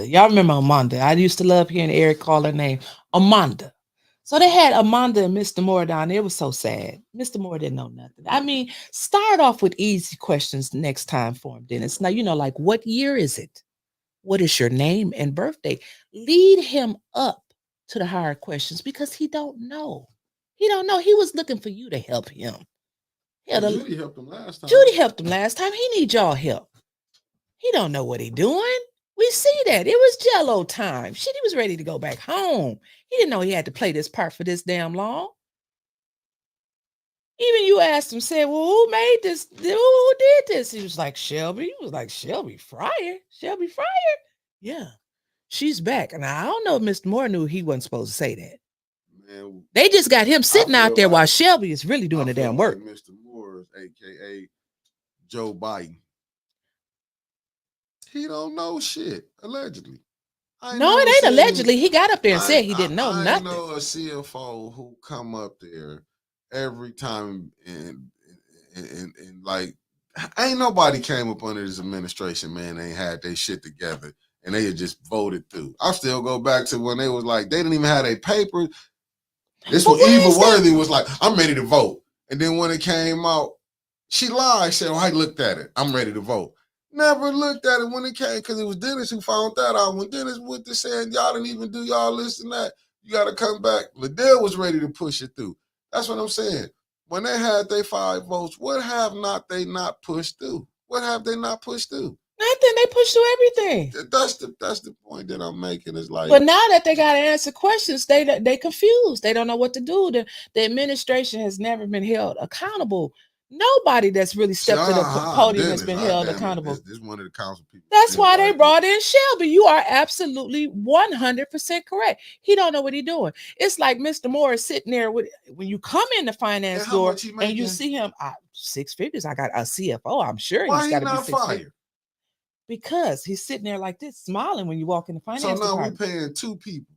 Y'all remember Amanda? I used to love hearing Eric call her name. Amanda. So they had Amanda and Mr. Moore down there. It was so sad. Mr. Moore didn't know nothing. Start off with easy questions next time for him, Dennis. Now, like, what year is it? What is your name and birthday? Lead him up to the hard questions because he don't know. He don't know. He was looking for you to help him. Judy helped him last time. Judy helped him last time. He need y'all help. He don't know what he doing. We see that. It was Jello time. Shit, he was ready to go back home. He didn't know he had to play this part for this damn long. Even you asked him, said, well, who made this? Who did this? He was like, Shelby. He was like, Shelby Fryer? Shelby Fryer? Yeah. She's back. And I don't know if Mr. Moore knew he wasn't supposed to say that. Man, they just got him sitting out there while Shelby is really doing the damn work. Like Mr. Moore, a.k.a. Joe Biden. He don't know shit, allegedly. No, it ain't allegedly. He got up there and said he didn't know nothing. I know a CFO who come up there every time and like, ain't nobody came up under this administration, man. They ain't had their shit together and they had just voted through. I still go back to when they was like, they didn't even have their papers. This was Eva Worthy was like, I'm ready to vote. And then when it came out, she lied. She said, I looked at it. I'm ready to vote. Never looked at it when it came because it was Dennis who found that out. When Dennis went to saying, y'all didn't even do y'all this and that, you got to come back. Liddell was ready to push it through. That's what I'm saying. When they had their 5 votes, what have they not pushed through? What have they not pushed through? Nothing. They pushed through everything. That's the point that I'm making. Is like, but now that they got to answer questions, they confused. They don't know what to do. The administration has never been held accountable. Nobody that's really stepped to the podium has been held accountable. This one of the council people. That's why they brought in Shelby. You are absolutely 100% correct. He don't know what he's doing. It's like Mr. Morris sitting there with when you come in the finance door and you see him 6 figures. I got a CFO. I'm sure why he's got to be not 6 fired? figures. Because he's sitting there like this, smiling when you walk in the finance department. So now department. we're paying 2 people.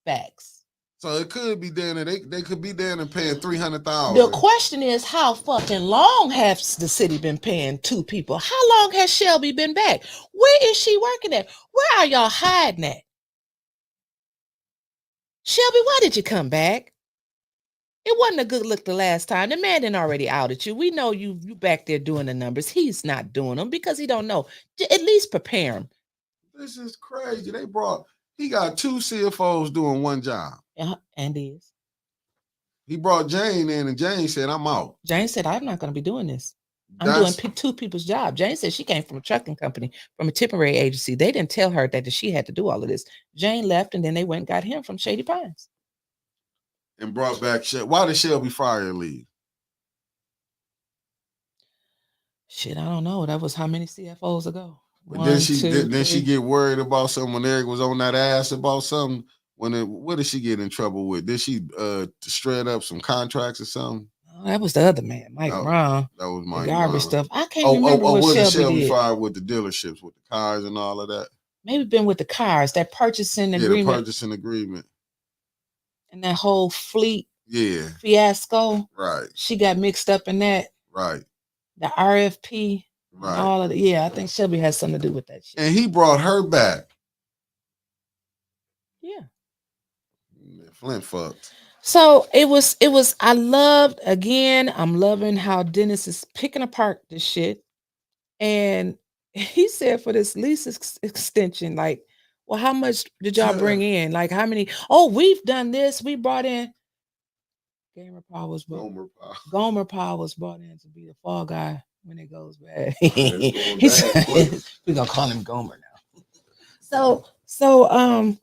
Facts. So it could be down there. They could be down and paying $300,000. The question is, how fucking long has the city been paying 2 people? How long has Shelby been back? Where is she working at? Where are y'all hiding at? Shelby, why did you come back? It wasn't a good look the last time. The man didn't already outed you. We know you back there doing the numbers. He's not doing them because he don't know. At least prepare him. This is crazy. He got 2 CFOs doing one job. And is. He brought Jane in, and Jane said, I'm out. Jane said, I'm not going to be doing this. I'm doing 2 people's job. Jane said she came from a trucking company, from a temporary agency. They didn't tell her that she had to do all of this. Jane left, and then they went and got him from Shady Pines. And brought back Shelby. Why did Shelby fire and leave? Shit, I don't know. That was how many CFOs ago? Then she get worried about something when Eric was on that ass about something. What did she get in trouble with? Did she shred up some contracts or something? Oh, that was the other man, Mike Brown. That was Mike garbage Brown. stuff. I can't remember what Shelby did. Fired with the dealerships, with the cars and all of that? Maybe been with the cars, that purchasing agreement. The purchasing agreement. And that whole fleet fiasco. Right. She got mixed up in that. Right. The RFP. Right. All of it. I think Shelby has something to do with that shit. And he brought her back. Yeah. Flint fucked. So it was, I'm loving how Dennis is picking apart this shit. And he said for this lease extension, like, well, how much did y'all bring in? Like, how many? Oh, we've done this. We brought in Gomer Powell was brought in to be the fall guy when it goes bad. We're gonna call him Gomer now. So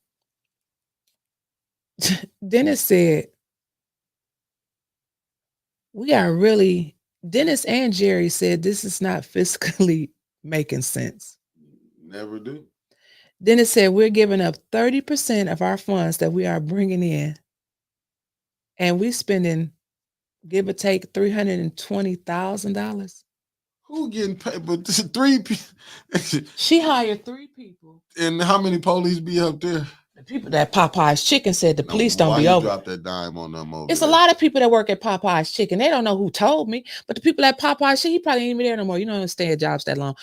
Dennis said, Dennis and Jerry said this is not fiscally making sense. Never do. Dennis said we're giving up 30% of our funds that we are bringing in, and we spending, give or take, $320,000. Who getting paid? But 3 people. She hired 3 people. And how many police be up there? The people that Popeye's Chicken said the police don't be over. Drop that dime on them over It's there? A lot of people that work at Popeye's Chicken. They don't know who told me, but the people at Popeye's Chicken, he probably ain't even there no more. You don't stay at jobs that long.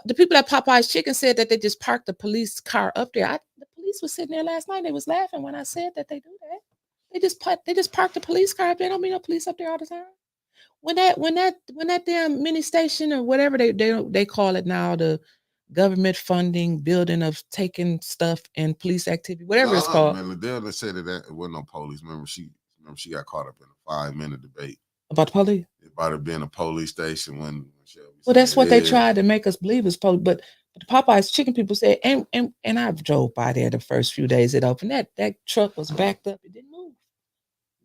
The people at Popeye's Chicken said that they just parked the police car up there. The police was sitting there last night. They was laughing when I said that they do that. They just parked the police car up there. Don't be no police up there all the time. When that damn mini station or whatever they call it now, the government funding building of taking stuff and police activity, whatever it's called. Man, Liddell said that it wasn't no police. Remember she got caught up in a 5-minute debate about the police. About it being a police station when Shelby. Well, that's what they tried to make us believe it's police, but the Popeye's Chicken people said, and I drove by there the first few days it opened. That truck was backed up. It didn't move.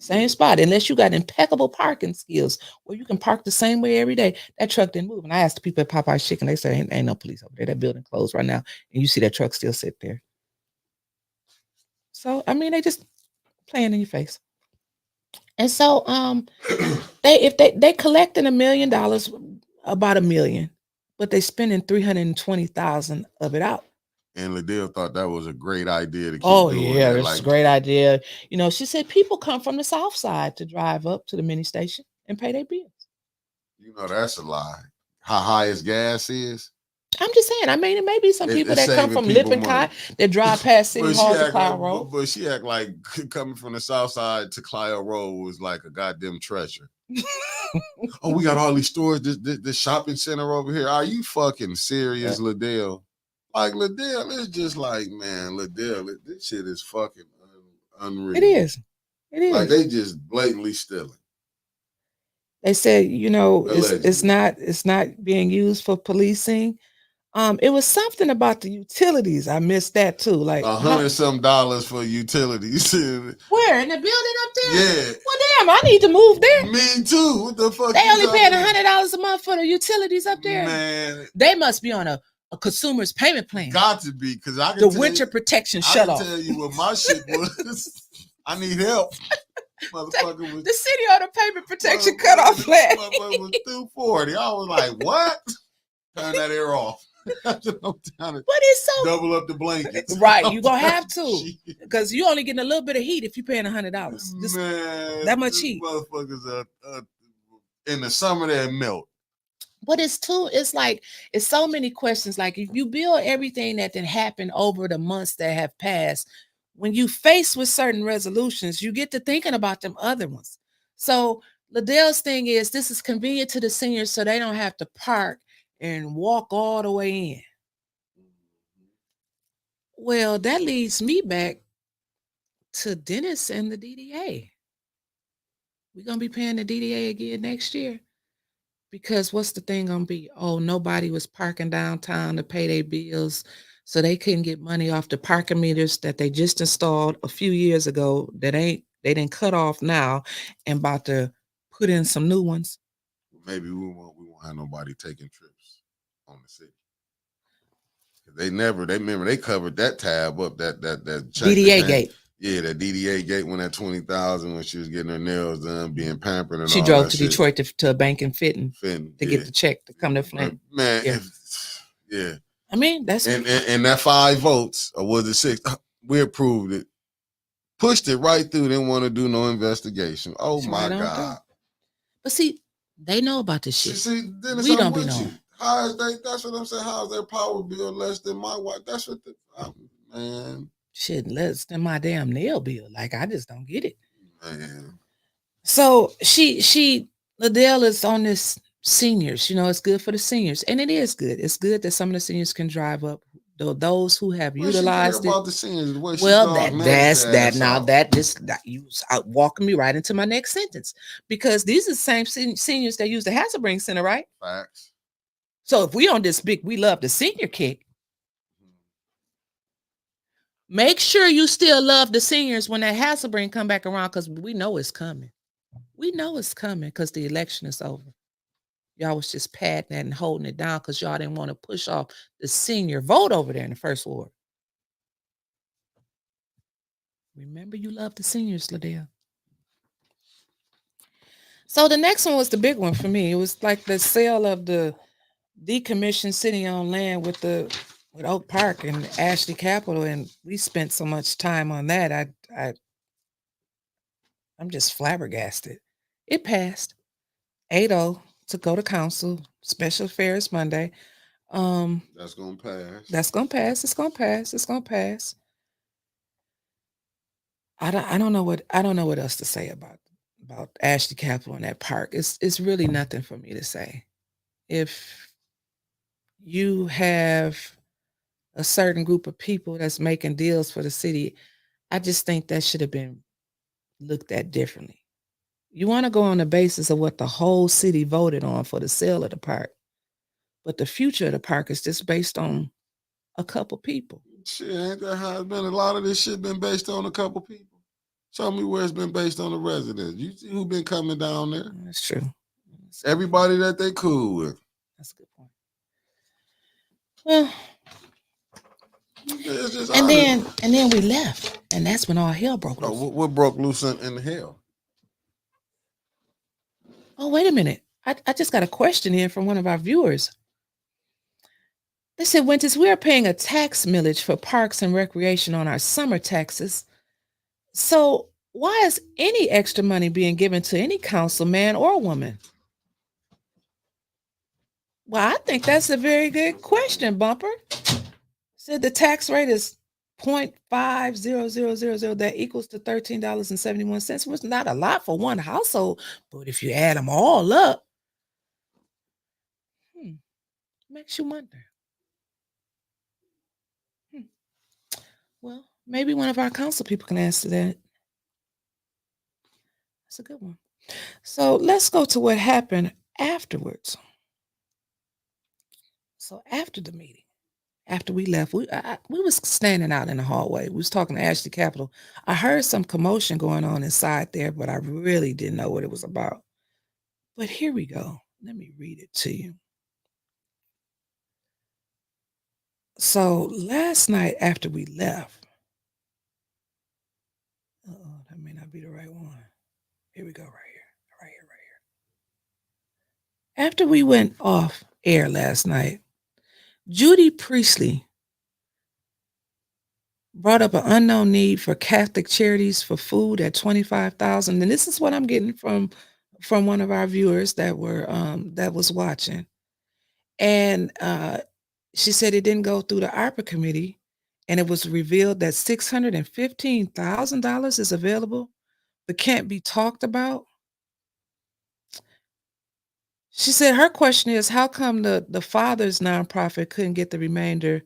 Same spot, unless you got impeccable parking skills where you can park the same way every day. That truck didn't move. And I asked the people at Popeye's Chicken, they said, ain't no police over there. That building closed right now. And you see that truck still sit there. So, I mean, they just playing in your face. And so they collecting $1 million, about $1 million, but they spending $320,000 of it out. And Liddell thought that was a great idea to keep doing that. That's a great idea. She said people come from the South Side to drive up to the mini station and pay their bills. That's a lie. How high his gas is? I'm just saying. I mean, it may be some people that come from Lippincott that drive past City Hall to Clio Road. But she act like coming from the South Side to Clio Road was like a goddamn treasure. Oh, we got all these stores, this shopping center over here. Are you fucking serious, Liddell? Like, Liddell, it's just like, man, Liddell, this shit is fucking unreal. It is. Like, they just blatantly stealing. They said, it's not being used for policing. It was something about the utilities. I missed that too. Like $100 for utilities. where in the building up there? Yeah. Well, damn, I need to move there. Me too. What the fuck? They you only paying talking $100 a month for the utilities up there. Man, They must be on a consumer's payment plan. got to be, because I can The tell winter you, protection I shut can off. tell you what my shit was. I need help. Motherfucker was The city on the payment protection cut off plan. Motherfucker was 240. I was like, what? Turn that air off. I'm trying to But it's so double up the blankets. right. You're gonna have to, because you only getting a little bit of heat if you're paying $100. Man, that much heat. Motherfuckers in the summer they melt. But it's like it's so many questions. Like if you build everything that then happened over the months that have passed, when you face with certain resolutions, you get to thinking about them other ones. So Liddell's thing is this is convenient to the seniors so they don't have to park and walk all the way in. Well, that leads me back to Dennis and the DDA. We're gonna be paying the DDA again next year. Because what's the thing gonna be? Oh, nobody was parking downtown to pay their bills, so they couldn't get money off the parking meters that they just installed a few years ago that they didn't cut off now and about to put in some new ones. Maybe we won't have nobody taking trips on the city. They remember they covered that tab up, that DDA gate. Yeah, that DDA gate when that 20,000 when she was getting her nails done, being pampered and she all drove that to shit. Detroit to a bank in Fenton to get the check to come to Flint. Man, yeah. I mean, that's and that 5 votes, or was it 6? We approved it, pushed it right through. Didn't want to do no investigation. Oh my God! But see, they know about this shit. See, Dennis, we don't be knowing. How is that's what I'm saying. How is their power bill less than my wife? That's what man. Shit, less than my damn nail bill. Like I just don't get it. Man. So Liddell is on this seniors. You know, it's good for the seniors, and it is good. It's good that some of the seniors can drive up. Those who have utilized it. About the seniors, the way that's that. Now that you walking me right into my next sentence, because these are the same seniors that use the Hasselbring Center, right? Facts. So if we on this big, we love the senior kick. Make sure you still love the seniors when that Hasselbring come back around, because we know it's coming. We know it's coming because the election is over. Y'all was just patting that and holding it down because y'all didn't want to push off the senior vote over there in the first ward. Remember, you love the seniors, Liddell. So the next one was the big one for me. It was like the sale of the decommissioned city-owned land with Oak Park and Ashley Capital, and we spent so much time on that. I'm just flabbergasted. It passed 8-0 to go to council, special affairs Monday. That's gonna pass. That's gonna pass. It's gonna pass. It's gonna pass. I don't know what else to say about Ashley Capital and that park. It's really nothing for me to say. If you have a certain group of people that's making deals for the city, I just think that should have been looked at differently. You want to go on the basis of what the whole city voted on for the sale of the park, but the future of the park is just based on a couple people. Shit, ain't that how it's been? A lot of this shit been based on a couple people. Show me where it's been based on the residents. You see who been coming down there? That's true. Everybody that they cool with. That's a good point. Well, and then we left, and that's when all hell broke loose. What broke loose in the hell? Oh, wait a minute. I just got a question here from one of our viewers. They said, Winters, we are paying a tax millage for parks and recreation on our summer taxes. So why is any extra money being given to any councilman or woman? Well, I think that's a very good question, Bumper. Said the tax rate is 0.50000. That equals to $13.71, which is not a lot for one household, but if you add them all up, makes you wonder. Well, maybe one of our council people can answer that. That's a good one. So let's go to what happened afterwards. So after the meeting, after we left, we was standing out in the hallway. We was talking to Ashley Capital. I heard some commotion going on inside there, but I really didn't know what it was about. But here we go. Let me read it to you. So last night after we left, that may not be the right one. Here we go, right here. After we went off air last night, Judy Priestley brought up an unknown need for Catholic charities for food at $25,000, and this is what I'm getting from one of our viewers that was watching, and she said it didn't go through the ARPA committee, and it was revealed that $615,000 is available but can't be talked about. She said her question is, how come the father's nonprofit couldn't get the remainder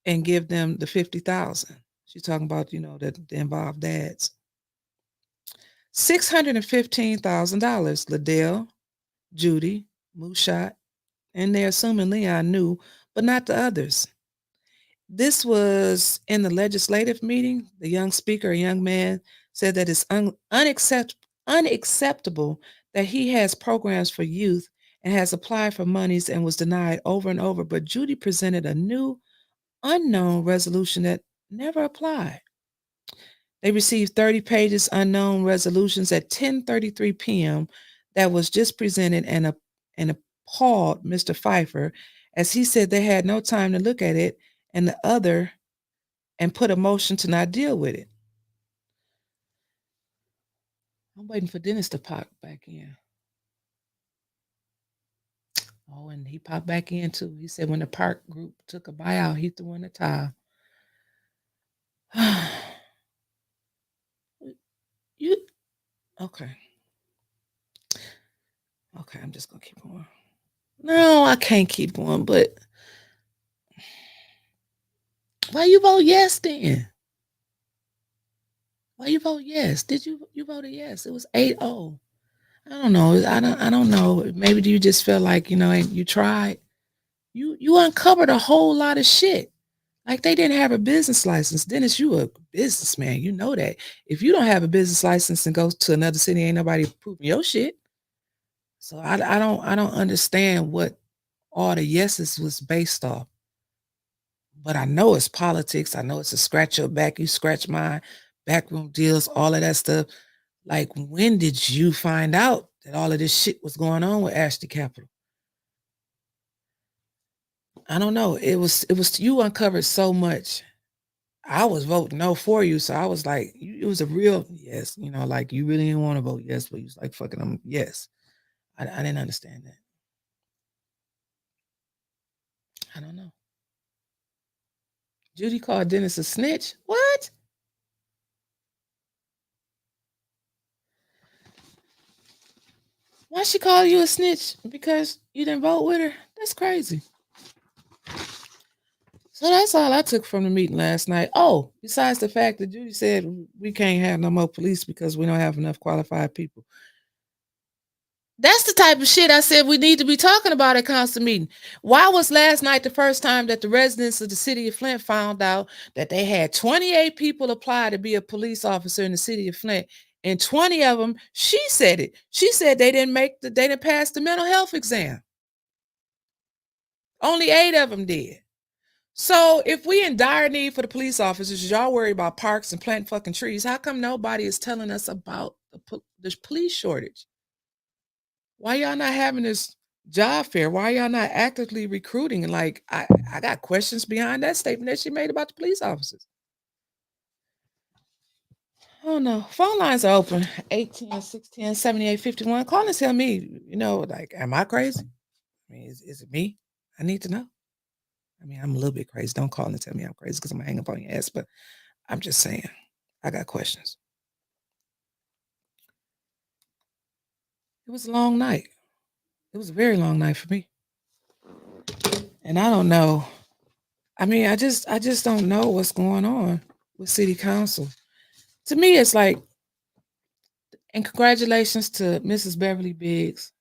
and give them the $50,000? She's talking about, the involved dads. $615,000, Liddell, Judy, Mushat, and they're assuming Leon knew, but not the others. This was in the legislative meeting. The young speaker, a young man, said that it's unacceptable that he has programs for youth and has applied for monies and was denied over and over. But Judy presented a new unknown resolution that never applied. They received 30 pages unknown resolutions at 10:33 p.m. that was just presented and appalled Mr. Pfeiffer, as he said they had no time to look at it and put a motion to not deal with it. I'm waiting for Dennis to pop back in. Oh, and he popped back in too. He said when the park group took a buyout, he threw in the towel. Okay. Okay, I'm just gonna keep going. No, I can't keep going, but why you vote yes then? Why you vote yes? Did you voted yes? It was 8-0. I don't know. I don't know. Maybe you just felt like, you tried. You uncovered a whole lot of shit. Like they didn't have a business license. Dennis, you a businessman. You know that. If you don't have a business license and go to another city, ain't nobody proving your shit. So I don't understand what all the yeses was based off. But I know it's politics. I know it's a scratch your back, you scratch mine, backroom deals, all of that stuff. Like, when did you find out that all of this shit was going on with Ashley Capital? I don't know. It was you uncovered so much. I was voting no for you, so I was like, it was a real yes. Like you really didn't want to vote yes, but you was like, fucking, I'm yes. I didn't understand that. I don't know. Judy called Dennis a snitch. What? Why she call you a snitch? Because you didn't vote with her? That's crazy. So that's all I took from the meeting last night. Oh, besides the fact that Judy said we can't have no more police because we don't have enough qualified people. That's the type of shit I said we need to be talking about at council meeting. Why was last night the first time that the residents of the city of Flint found out that they had 28 people apply to be a police officer in the city of Flint, and 20 of them, she said it. She said they didn't pass the mental health exam. Only 8 of them did. So if we in dire need for the police officers, y'all worry about parks and planting fucking trees, how come nobody is telling us about the police shortage? Why y'all not having this job fair? Why y'all not actively recruiting? And like, I got questions behind that statement that she made about the police officers. Oh no. Phone lines are open. 810-610-7851. Call and tell me, like, am I crazy? I mean, is it me? I need to know. I mean, I'm a little bit crazy. Don't call and tell me I'm crazy because I'm gonna hang up on your ass, but I'm just saying, I got questions. It was a long night. It was a very long night for me. And I don't know. I mean, I just don't know what's going on with city council. To me, it's like, and congratulations to Mrs. Beverly Biggs.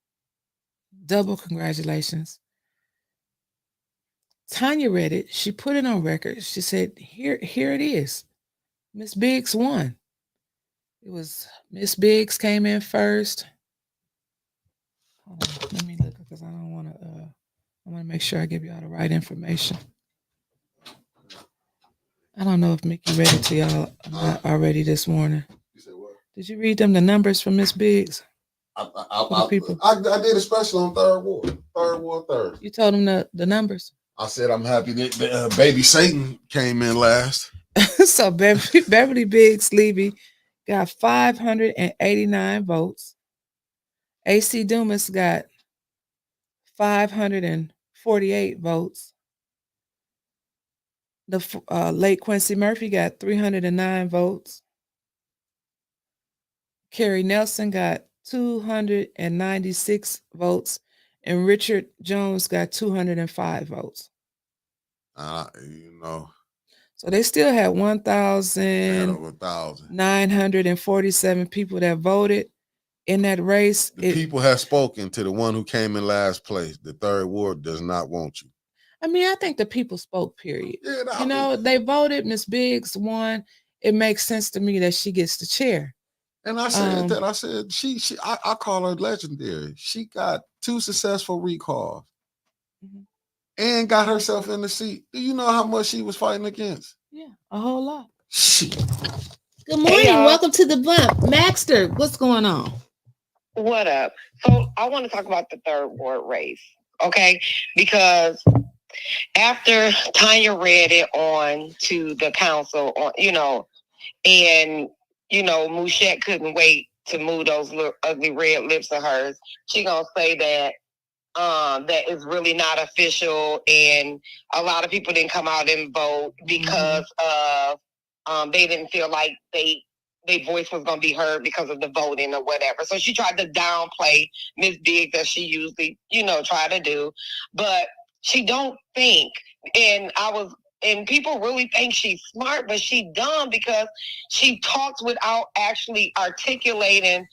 Double congratulations. Tanya read it. She put it on record. She said, here it is. Miss Biggs won. It was Miss Biggs came in first. Hold on, let me look because I don't want to. I want to make sure I give y'all the right information. I don't know if Mickey read it to y'all already this morning. You said what? Did you read them the numbers from Miss Biggs? I did a special on Third Ward Thursday. You told them the numbers. I said I'm happy that Baby Satan came in last. So Beverly Biggs Levy got 589 votes. AC Dumas got 548 votes. The late Quincy Murphy got 309 votes. Kerry Nelson got 296 votes, and Richard Jones got 205 votes. So they still had 1,947 people that voted in that race. People have spoken to the one who came in last place. The Third Ward does not want you. I mean, I think the people spoke, period. Yeah, they voted. Miss Biggs won. It makes sense to me that she gets the chair. And I said that. I said I call her legendary. She got 2 successful recalls and got herself in the seat. Do you know how much she was fighting against? Yeah, a whole lot. Shit. Good morning. Welcome to the bump. Maxter, what's going on? What up? So I want to talk about the Third Ward race, okay? Because after Tanya read it on to the council, and Mouchette couldn't wait to move those little ugly red lips of hers. She gonna say that that is really not official, and a lot of people didn't come out and vote because of they didn't feel like their voice was going to be heard because of the voting or whatever. So she tried to downplay Miss Biggs, as she usually, try to do. But she don't think, and people really think she's smart, but she's dumb because she talks without actually articulating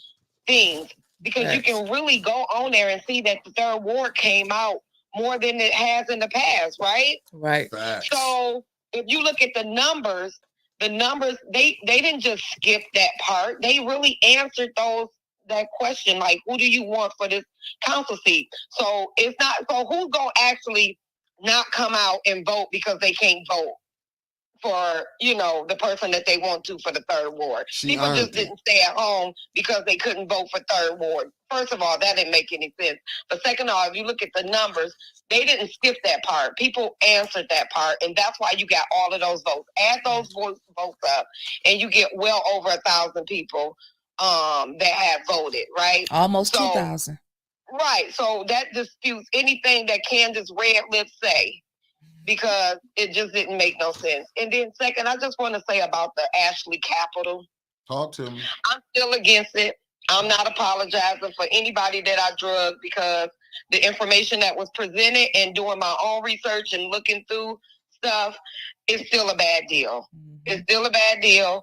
things. Because you can really go on there and see that the Third Ward came out more than it has in the past, right? Right. Facts. So if you look at the numbers, they didn't just skip that part. They really answered that question, like, who do you want for this council seat? So it's not, so who's gonna actually not come out and vote because they can't vote for, the person that they want to for the Third Ward? People just didn't stay at home because they couldn't vote for Third Ward. First of all, that didn't make any sense. But second of all, if you look at the numbers, they didn't skip that part. People answered that part, and that's why you got all of those votes. Add those votes up, and you get well over 1,000 people that have voted, right? Almost 2,000. Right. So that disputes anything that Candace Red Lips say, because it just didn't make no sense. And then second, I just want to say about the Ashley Capital. Talk to me. I'm still against it. I'm not apologizing for anybody that I drugged, because the information that was presented and doing my own research and looking through stuff is still a bad deal. It's still a bad deal.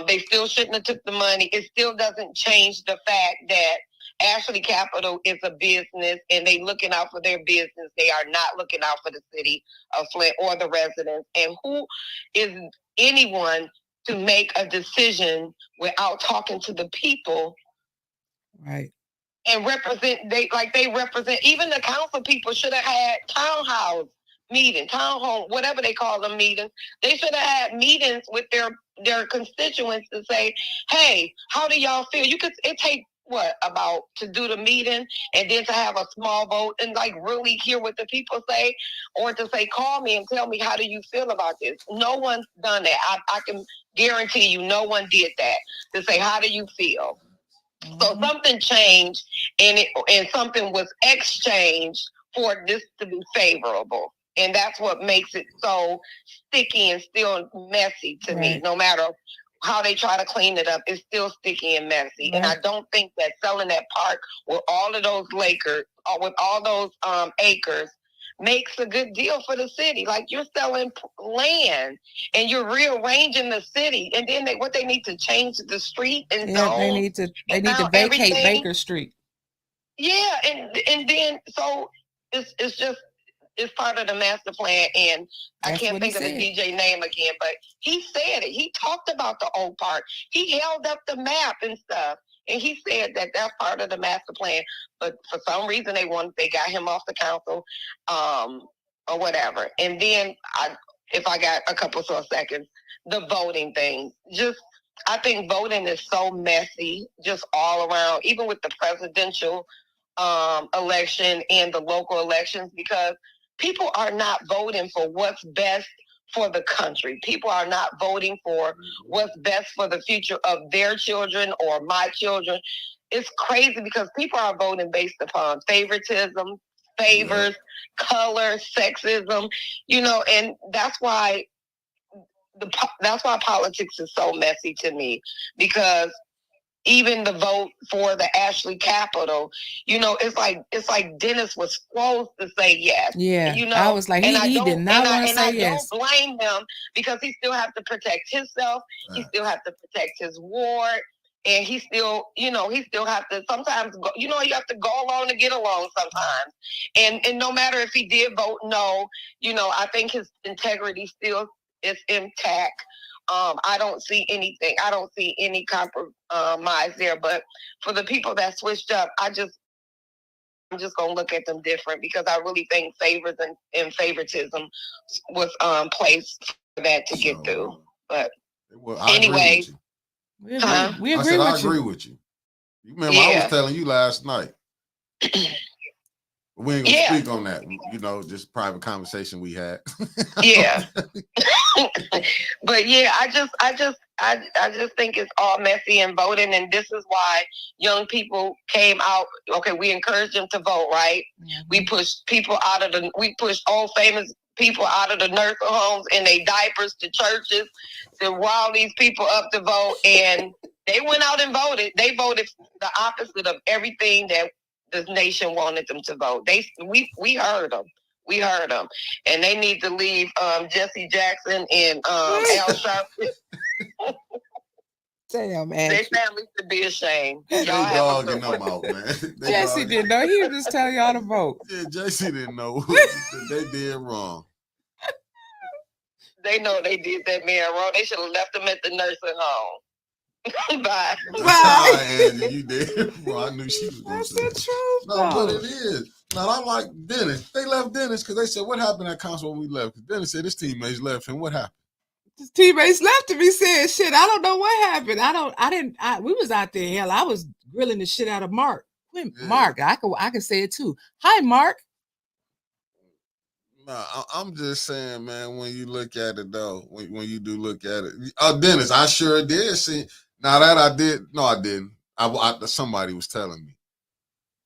They still shouldn't have took the money. It still doesn't change the fact that Ashley Capital is a business, and they looking out for their business. They are not looking out for the city of Flint or the residents. And who is anyone to make a decision without talking to the people? Right. And they represent, even the council people should have had townhouse meetings, townhome, whatever they call them, meetings. They should have had meetings with their constituents to say, hey, how do y'all feel? It takes about to do the meeting and then to have a small vote and really hear what the people say, or to say, call me and tell me, how do you feel about this? No one's done that. I can guarantee you no one did that, to say, how do you feel? So something changed, and something was exchanged for this to be favorable. And that's what makes it so sticky and still messy to me. No matter how they try to clean it up, it's still sticky and messy. And I don't think that selling that park with all of those acres, makes a good deal for the city. Like, you're selling land and you're rearranging the city, and then they need to change the street and they need to vacate Baker Street. Yeah, and then so it's it's part of the master plan. And I That's can't what he think of the said. DJ name again, but he said it. He talked about the old part. He held up the map and stuff. And he said that that's part of the master plan. But for some reason, they got him off the council, or whatever. And then, if I got a couple of seconds, the voting thing. I think voting is so messy, just all around, even with the presidential election and the local elections, because people are not voting for what's best for the country. People are not voting for what's best for the future of their children or my children. It's crazy because people are voting based upon favoritism, favors, color, sexism, and that's why politics is so messy to me, because even the vote for the Ashley Capitol, it's like Dennis was supposed to say yes. Yeah, I was like, he did not want to say yes. I don't blame him, because he still has to protect himself. He still has to protect his ward, and he still have to sometimes go, you have to go along to get along sometimes. And no matter if he did vote no, I think his integrity still is intact. I don't see anything. I don't see any compromise there. But for the people that switched up, I'm just gonna look at them different, because I really think favors and favoritism was placed for that to get through. But anyway, we agree I agree with you. You remember I was telling you last night. We ain't gonna speak on that, just private conversation we had. Yeah. But yeah, I just think it's all messy in voting, and this is why young people came out. Okay, we encouraged them to vote, right? Mm-hmm. We pushed old famous people out of the nursing homes in their diapers to churches to rile these people up to vote, and they went out and voted. They voted the opposite of everything that this nation wanted them to vote. We heard them. We heard them, and they need to leave Jesse Jackson and Al Sharpton. Damn, their families should be ashamed. Y'all dogging them out, man. Jesse didn't know. He was just telling y'all to vote. Yeah, Jesse didn't know. They did wrong. They know they did that man wrong. They should have left him at the nursing home. Bye. Angie, you did. Well, I knew she was going to say the truth. No, but it is. Now, I like Dennis. They left Dennis because they said, what happened at council when we left? Because Dennis said his teammates left him. What happened? His teammates left him. He said, shit, I don't know what happened. We was out there. Hell, I was grilling the shit out of Mark. Yeah. Mark, I can say it too. Hi, Mark. No, I'm just saying, man, when you look at it, though, when you do look at it. Dennis, I sure did see. Now that I did. No, I didn't. Somebody was telling me.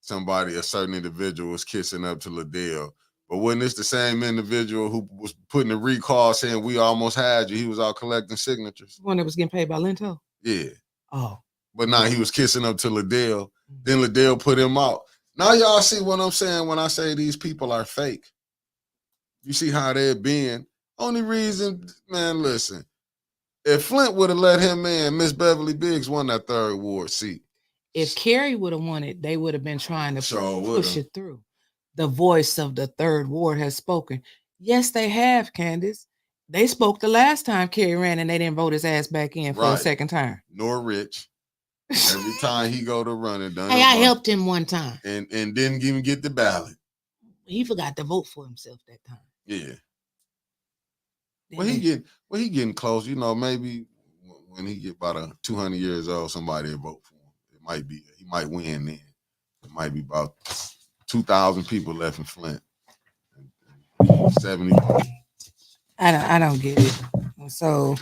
A certain individual was kissing up to Liddell. But wasn't this the same individual who was putting a recall saying we almost had you? He was out collecting signatures. The one that was getting paid by Lento? Yeah. Oh. But now he was kissing up to Liddell. Then Liddell put him out. Now y'all see what I'm saying when I say these people are fake. You see how they're being. Only reason, man, listen. If Flint would have let him in, Miss Beverly Biggs won that third ward seat. If Kerry would have won it, they would have been trying to push it through. The voice of the third ward has spoken. Yes, they have, Candace. They spoke the last time Kerry ran, and they didn't vote his ass back in for a second time. Nor Rich. Every time he go to run it done. Hey, I helped him one time. And didn't even get the ballot. He forgot to vote for himself that time. Yeah. Well, he getting close. Maybe when he get about 200 years old, somebody will vote for him. He might win then. It might be about 2,000 people left in Flint. 70. I don't get it. So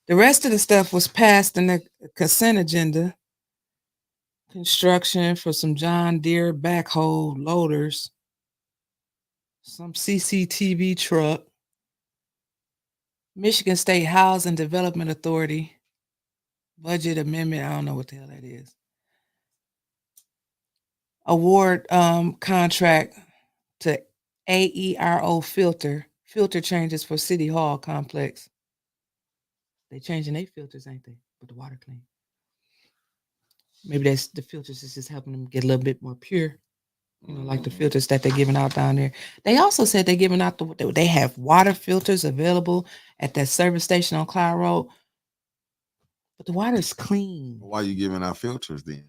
the rest of the stuff was passed in the consent agenda. Construction for some John Deere backhoe loaders. Some CCTV truck. Michigan State Housing Development Authority. Budget amendment. I don't know what the hell that is. Award contract to AERO filter changes for City Hall complex. They changing their filters, ain't they? With the water clean. Maybe that's the filters is just helping them get a little bit more pure. You know, like the filters that they're giving out down there. They also said they're giving out they have water filters available at that service station on Cloud Road. But the water is clean. Why you giving out filters then?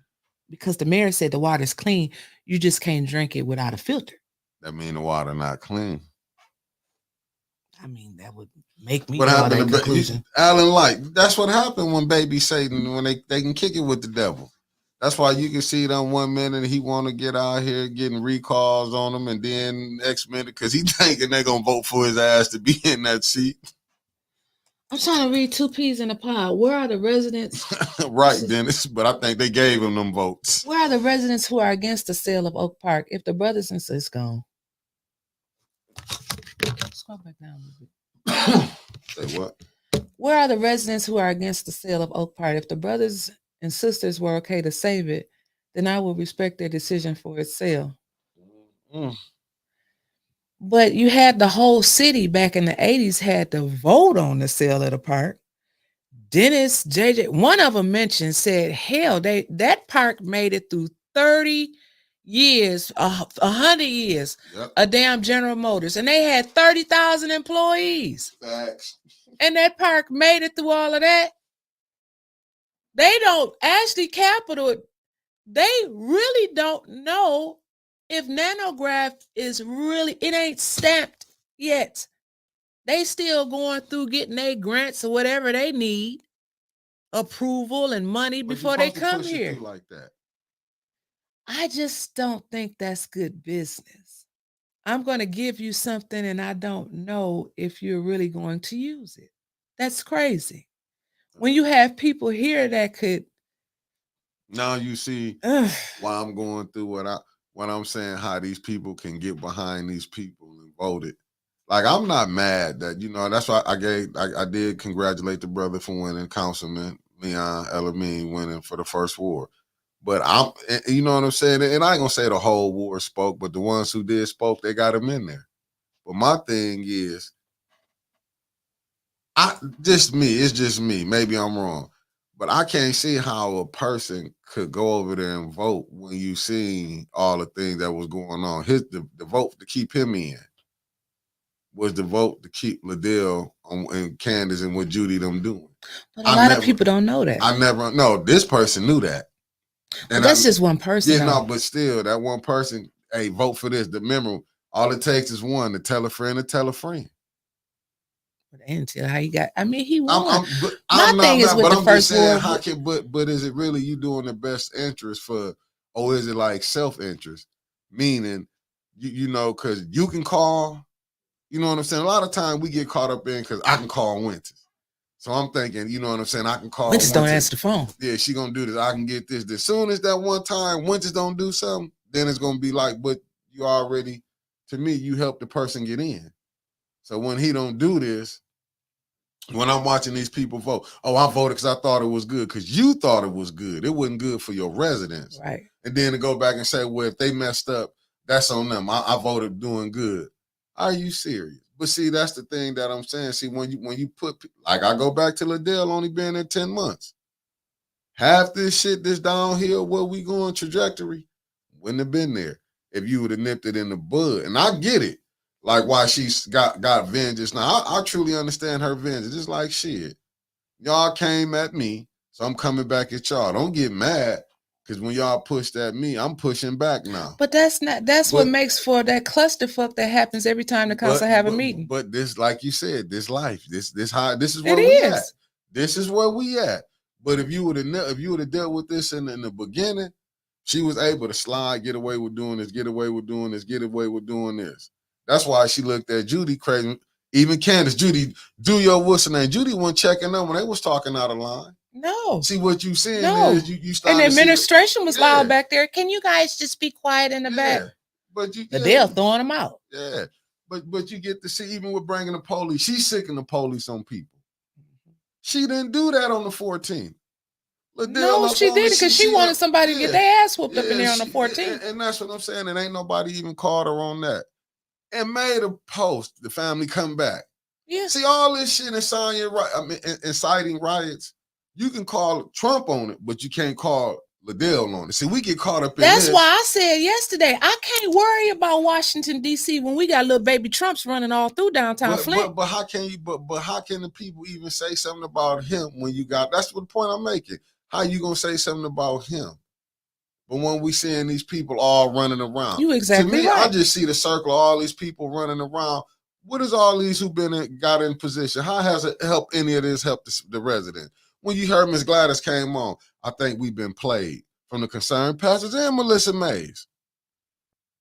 Because the mayor said the water is clean. You just can't drink it without a filter. That mean the water not clean. I mean, that would make me What draw happened that to conclusion. Alan Light? That's what happened when baby Satan, when they can kick it with the devil. That's why you can see them 1 minute he want to get out here getting recalls on him, and then next minute because he thinking they're gonna vote for his ass to be in that seat. I'm trying to read two peas in a pod. Where are the residents? Right, Dennis. But I think they gave him them votes. Where are the residents who are against the sale of Oak Park? If the brothers and sisters gone. Scroll back down a little bit. Say what? Where are the residents who are against the sale of Oak Park? If the brothers and sisters were okay to save it, then I would respect their decision for its sale. But you had the whole city back in the 80s had to vote on the sale of the park. Dennis, JJ, one of them said, hell, that park made it through 30 years, 100 years, a damn General Motors, and they had 30,000 employees. Facts. And that park made it through all of that. They don't, Ashley Capital, they really don't know if nanograph is really, it ain't stamped yet. They still going through getting their grants or whatever they need, approval and money before they come here. Like that. I just don't think that's good business. I'm going to give you something and I don't know if you're really going to use it. That's crazy. When you have people here that could. Now you see why I'm going through what I'm saying, how these people can get behind these people and vote it. Like, I'm not mad that, that's why I did congratulate the brother for winning, Councilman Leon Elamine winning for the first ward. But you know what I'm saying? And I ain't gonna say the whole ward spoke, but the ones who did spoke, they got him in there. But my thing is, it's just me. Maybe I'm wrong. But I can't see how a person could go over there and vote when you seen all the things that was going on. The vote to keep him in was the vote to keep Liddell and Candace and what Judy them doing. But a lot of people don't know that. I never know. This person knew that. And that's just one person. Yeah, no, but still, that one person, hey, vote for this. Remember, all it takes is one to tell a friend to tell a friend. And tell how you got. I mean, he won. I'm My thing is with the first saying, ward. but is it really you doing the best interest for, or is it like self-interest? Meaning, because you can call, you know what I'm saying? A lot of times we get caught up in because I can call Winters. So I'm thinking, you know what I'm saying? I can call Winters don't answer the phone. Yeah, she gonna do this. I can get this. As soon as that one time Winters don't do something, then it's gonna be like, but you already, to me, you helped the person get in. So when he don't do this, when I'm watching these people vote, I voted because I thought it was good, because you thought it was good. It wasn't good for your residents. Right. And then to go back and say, well, if they messed up, that's on them. I voted doing good. Are you serious? But see, that's the thing that I'm saying. See, when you put, like, I go back to Liddell only being there 10 months. Half this shit, this downhill, where we going trajectory, wouldn't have been there if you would have nipped it in the bud. And I get it. Like, why she's got vengeance. Now, I truly understand her vengeance. It's like, shit, y'all came at me, so I'm coming back at y'all. Don't get mad, because when y'all pushed at me, I'm pushing back now. But what makes for that clusterfuck that happens every time the council have a meeting. But this, like you said, this life, this is where we at. This is where we at. But if you would have dealt with this in the beginning, she was able to slide, get away with doing this, get away with doing this, get away with doing this. That's why she looked at Judy crazy. Even Candace, Judy, do your what's her name? Judy wasn't checking them when they was talking out of line. No. See, what you saying is you started. And the administration was loud back there. Can you guys just be quiet in the back? But they're throwing them out. Yeah. But you get to see, even with bringing the police, she's sicking the police on people. She didn't do that on the 14th. No, she didn't, because she wanted somebody to get their ass whooped up in there on the 14th. And that's what I'm saying. And ain't nobody even called her on that. And made a post, the family come back. Yeah. See, all this shit inciting riots, you can call Trump on it, but you can't call Liddell on it. See, we get caught up in That's this. why I said yesterday, I can't worry about Washington, D.C. when we got little baby Trumps running all through downtown Flint. But how can you? But how can the people even say something about him when you got? That's what the point I'm making. How you gonna say something about him? But when we seeing these people all running around, You exactly to me, right. I just see the circle of all these people running around. What is all these who got in position? How has it helped any of this help the resident? When you heard Ms. Gladys came on, I think we've been played from the concerned pastors and Melissa Mays.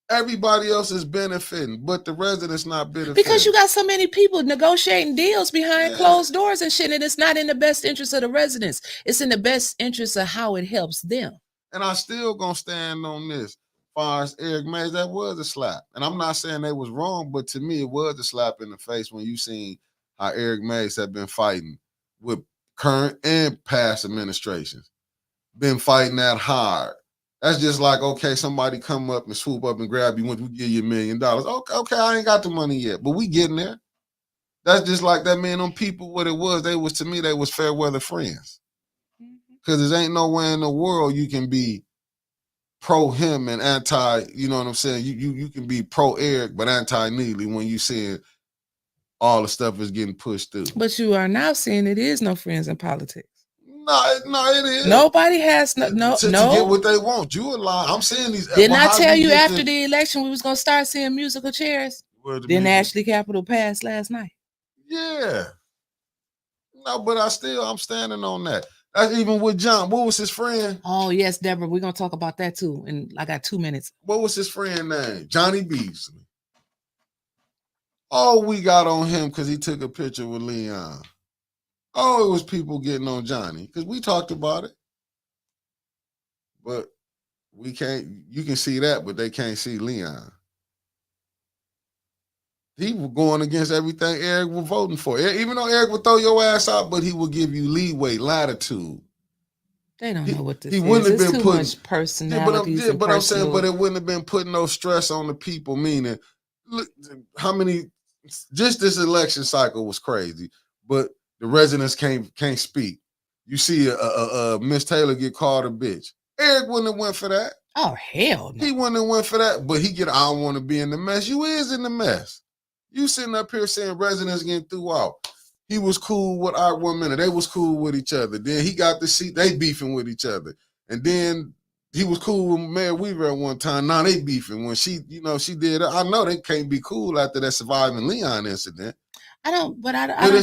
Everybody else is benefiting, but the residents not benefiting. Because you got so many people negotiating deals behind closed doors and shit, and it's not in the best interest of the residents. It's in the best interest of how it helps them. And I still gonna stand on this. As far as Eric Mays, that was a slap. And I'm not saying they was wrong, but to me, it was a slap in the face when you seen how Eric Mays have been fighting with current and past administrations. Been fighting that hard. That's just like, okay, somebody come up and swoop up and grab you once we give you $1 million. Okay, I ain't got the money yet, but we getting there. That's just like that, man. Them people, what it was, they was, to me, they was fair weather friends. Because there ain't nowhere in the world you can be pro him and anti, you know what I'm saying? You can be pro Eric, but anti Neely when you seeing all the stuff is getting pushed through. But you are now seeing it is no friends in politics. No, it is. Nobody has no to get what they want. You a lie. I'm saying these. Didn't I tell you after the election we was gonna start seeing musical chairs? Didn't Ashley Capital pass last night? Yeah. No, but I'm standing on that. That's even with John. What was his friend? Oh yes, Deborah. We're gonna talk about that too. And I got 2 minutes. What was his friend name? Johnny Beasley. All we got on him because he took a picture with Leon. Oh, it was people getting on Johnny because we talked about it. But we can't, you can see that, but they can't see Leon. He was going against everything Eric was voting for. Even though Eric would throw your ass out, but he would give you leeway, latitude. They don't know what this he is. Wouldn't have it's been too putting, much personalities. But I'm saying, but it wouldn't have been putting no stress on the people. Meaning, look, how many? Just this election cycle was crazy, but the residents can't speak. You see, Miss Taylor get called a bitch. Eric wouldn't have went for that. Oh hell no. He wouldn't have went for that. But I don't want to be in the mess. You is in the mess. You sitting up here saying residents getting threw out. He was cool with Art 1 minute. They was cool with each other. Then he got the seat. They beefing with each other. And then he was cool with Mayor Weaver at one time. Now they beefing. When she did it. I know they can't be cool after that surviving Leon incident. I don't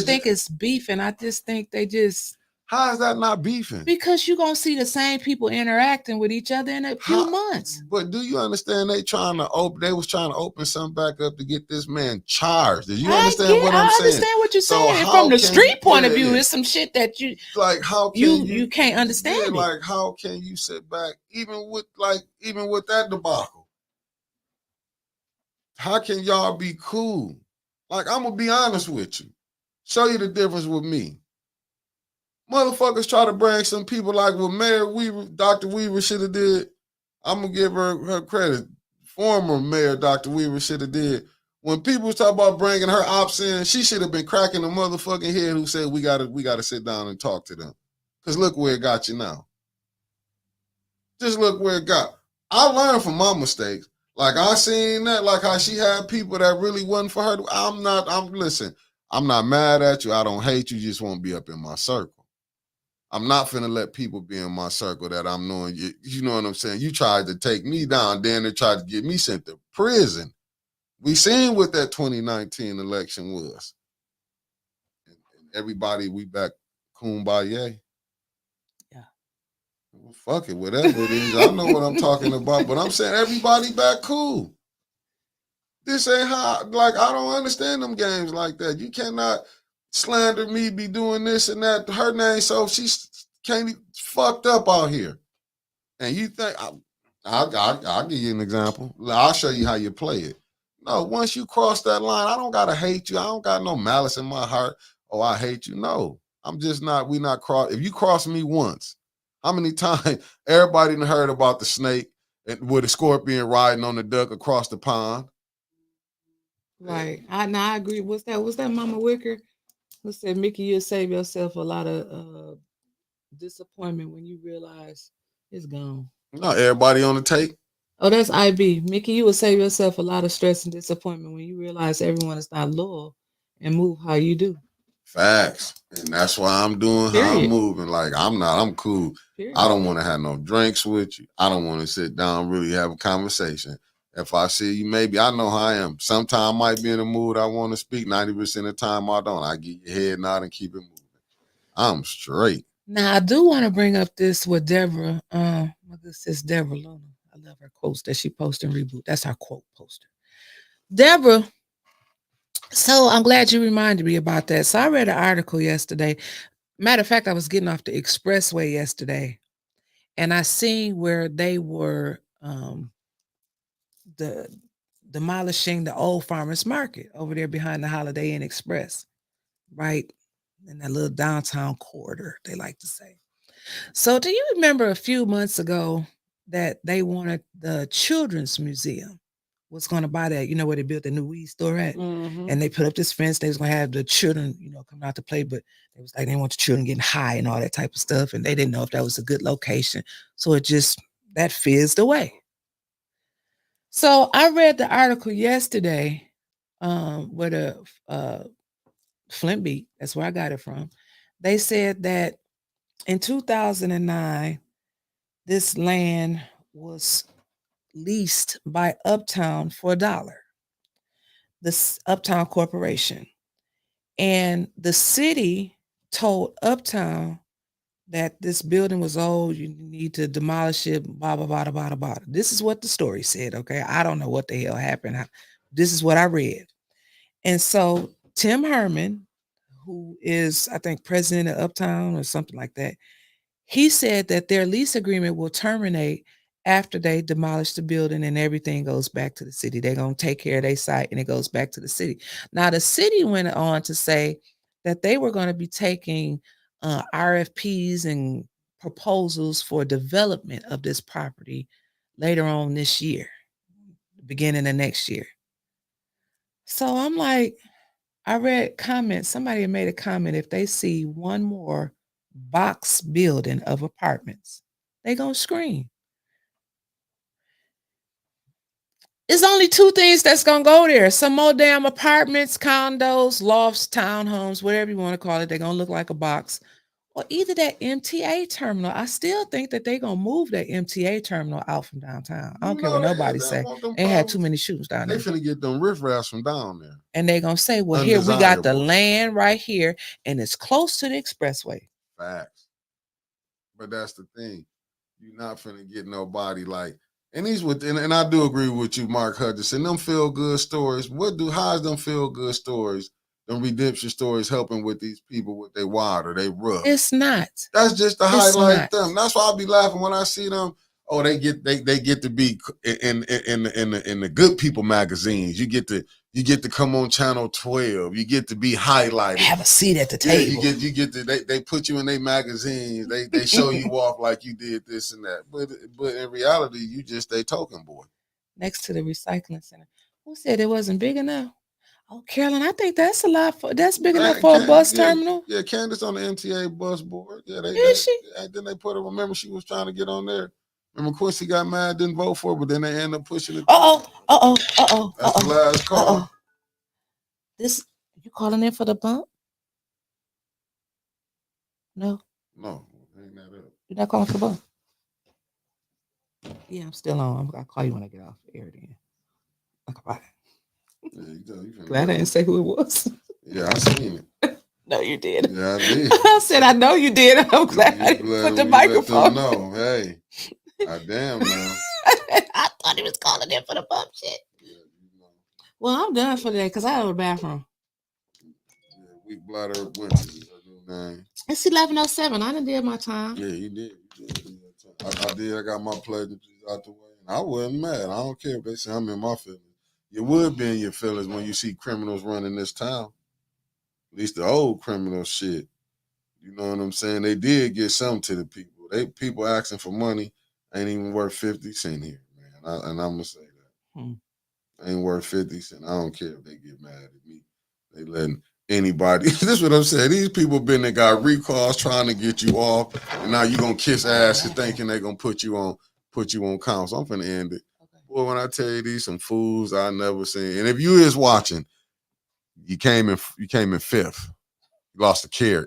think it's beefing. I just think they just. How is that not beefing? Because you're going to see the same people interacting with each other in a few months. But do you understand they was trying to open something back up to get this man charged. Do you understand what I'm saying? I understand what you're saying. From the street point of view, it's some shit that you like how can you can't understand it. Like how can you sit back even with that debacle? How can y'all be cool? Like I'm gonna be honest with you. Show you the difference with me. Motherfuckers try to bring some people like what Mayor Weaver, Dr. Weaver should have did. I'm going to give her credit. Former Mayor Dr. Weaver should have did. When people talk about bringing her ops in, she should have been cracking the motherfucking head who said we gotta sit down and talk to them. Because look where it got you now. Just look where it got. I learned from my mistakes. Like I seen that, like how she had people that really wasn't for her. Listen, I'm not mad at you. I don't hate you. You just won't be up in my circle. I'm not finna let people be in my circle that I'm knowing. You know what I'm saying? You tried to take me down, then they tried to get me sent to prison. We seen what that 2019 election was. And everybody, we back kumbaya. Yeah. Well, fuck it, whatever it is. I know what I'm talking about, but I'm saying everybody back cool. This ain't how, like, I don't understand them games like that. You cannot slander me, be doing this and that. Her name, so she's can't fucked up out here. And you think I'll give you an example. I'll show you how you play it. No, once you cross that line, I don't gotta hate you. I don't got no malice in my heart. Oh, I hate you. No, I'm just not. We not cross. If you cross me once, how many times everybody done heard about the snake and with a scorpion riding on the duck across the pond? Right. I agree. What's that, Mama Wicker? Who said, Mickey, you'll save yourself a lot of disappointment when you realize It's gone. No, everybody on the tape. Oh, that's IB. Mickey, you will save yourself a lot of stress and disappointment when you realize everyone is not loyal and move how you do. Facts. And that's why I'm doing how I'm Period. moving. Like, I'm cool. Period. I don't want to have no drinks with you. I don't want to sit down, really have a conversation. If I see you, maybe I know how I am. Sometimes I might be in a mood I want to speak. 90% of the time I don't. I get your head nod and keep it moving. I'm straight. Now I do want to bring up this with Deborah. My good sis Deborah Luna. I love her quotes that she posts in Reboot. That's our quote poster. Deborah. So I'm glad you reminded me about that. So I read an article yesterday. Matter of fact, I was getting off the expressway yesterday, and I seen where they were the demolishing the old farmers market over there behind the Holiday Inn Express, right in that little downtown corridor, they like to say. So do you remember a few months ago that they wanted the children's museum was going to buy that, you know, where they built the new weed store at? And they put up this fence. They was going to have the children, you know, coming out to play, but it was like they want the children getting high and all that type of stuff. And they didn't know if that was a good location. So it just, that fizzed away. So I read the article yesterday where the Flint Beat, that's where I got it from. They said that in 2009, this land was leased by Uptown for $1. This Uptown Corporation. And the city told Uptown that this building was old, you need to demolish it, blah, blah, blah, blah, blah, blah. This is what the story said, okay? I don't know what the hell happened. This is what I read. And so Tim Herman, who is, I think, president of Uptown or something like that, he said that their lease agreement will terminate after they demolish the building and everything goes back to the city. They're going to take care of their site and it goes back to the city. Now, the city went on to say that they were going to be taking RFPs and proposals for development of this property later on this year, beginning of next year. So I'm like, I read comments. Somebody made a comment. If they see one more box building of apartments, they gonna scream. It's only two things that's gonna go there. Some more damn apartments, condos, lofts, townhomes, whatever you want to call it. They're gonna look like a box. Or either that MTA terminal. I still think that they're gonna move that MTA terminal out from downtown. I don't care what nobody say. They had too many shootings down there. They finna get them riffraffs from down there. And they're gonna say, well, here we got the land right here, and it's close to the expressway. Facts. But that's the thing. You're not finna get nobody like, and these with, and I do agree with you, Mark Hutchinson. Them feel good stories. How's them feel good stories? Them redemption stories helping with these people with their water, they rough. It's not. That's just to highlight them. That's why I be laughing when I see them. Oh, they get to be in the good people magazines. You get to come on channel 12. You get to be highlighted. Have a seat at the table. Yeah, you get to they put you in their magazines. They show you off like you did this and that. But in reality, you just a token boy. Next to the recycling center. Who said it wasn't big enough? Oh, Carolyn, I think that's that's big enough for a bus terminal. Yeah, Candace on the MTA bus board. Yeah, then they put her. Remember, she was trying to get on there. Remember, Quincy got mad, didn't vote for it, but then they end up pushing it. That's the last call. This, you calling in for the bump? No, hang that up. You're not calling for the bump. Yeah, I'm still on. I'll call you when I get off the air then. Okay, bye. Yeah, you glad I didn't say who it was. Yeah, I seen it. No, you did. Yeah, I did. I said, I know you did. I'm glad I didn't put the microphone. No, hey. Damn now. I thought he was calling in for the bump shit. Yeah, Well, I'm done for today because I have a bathroom. Yeah, weak bladder Wednesday. It's 11:07. I done did my time. Yeah, you did. I did. I got my pleasantries out the way. And I wasn't mad. I don't care if they say I'm in my feelings. You would be in your feelings when you see criminals running this town. At least the old criminal shit. You know what I'm saying? They did get something to the people. People asking for money ain't even worth 50 cents here, man. And I'm going to say that. Ain't worth 50 cents. I don't care if they get mad at me. They letting anybody. This is what I'm saying. These people been there, got recalls trying to get you off, and now you gonna kiss ass and thinking they're gonna put you on council. I'm finna end it. Boy, when I tell you these some fools I never seen. And if you is watching, you came in fifth. You lost a carry.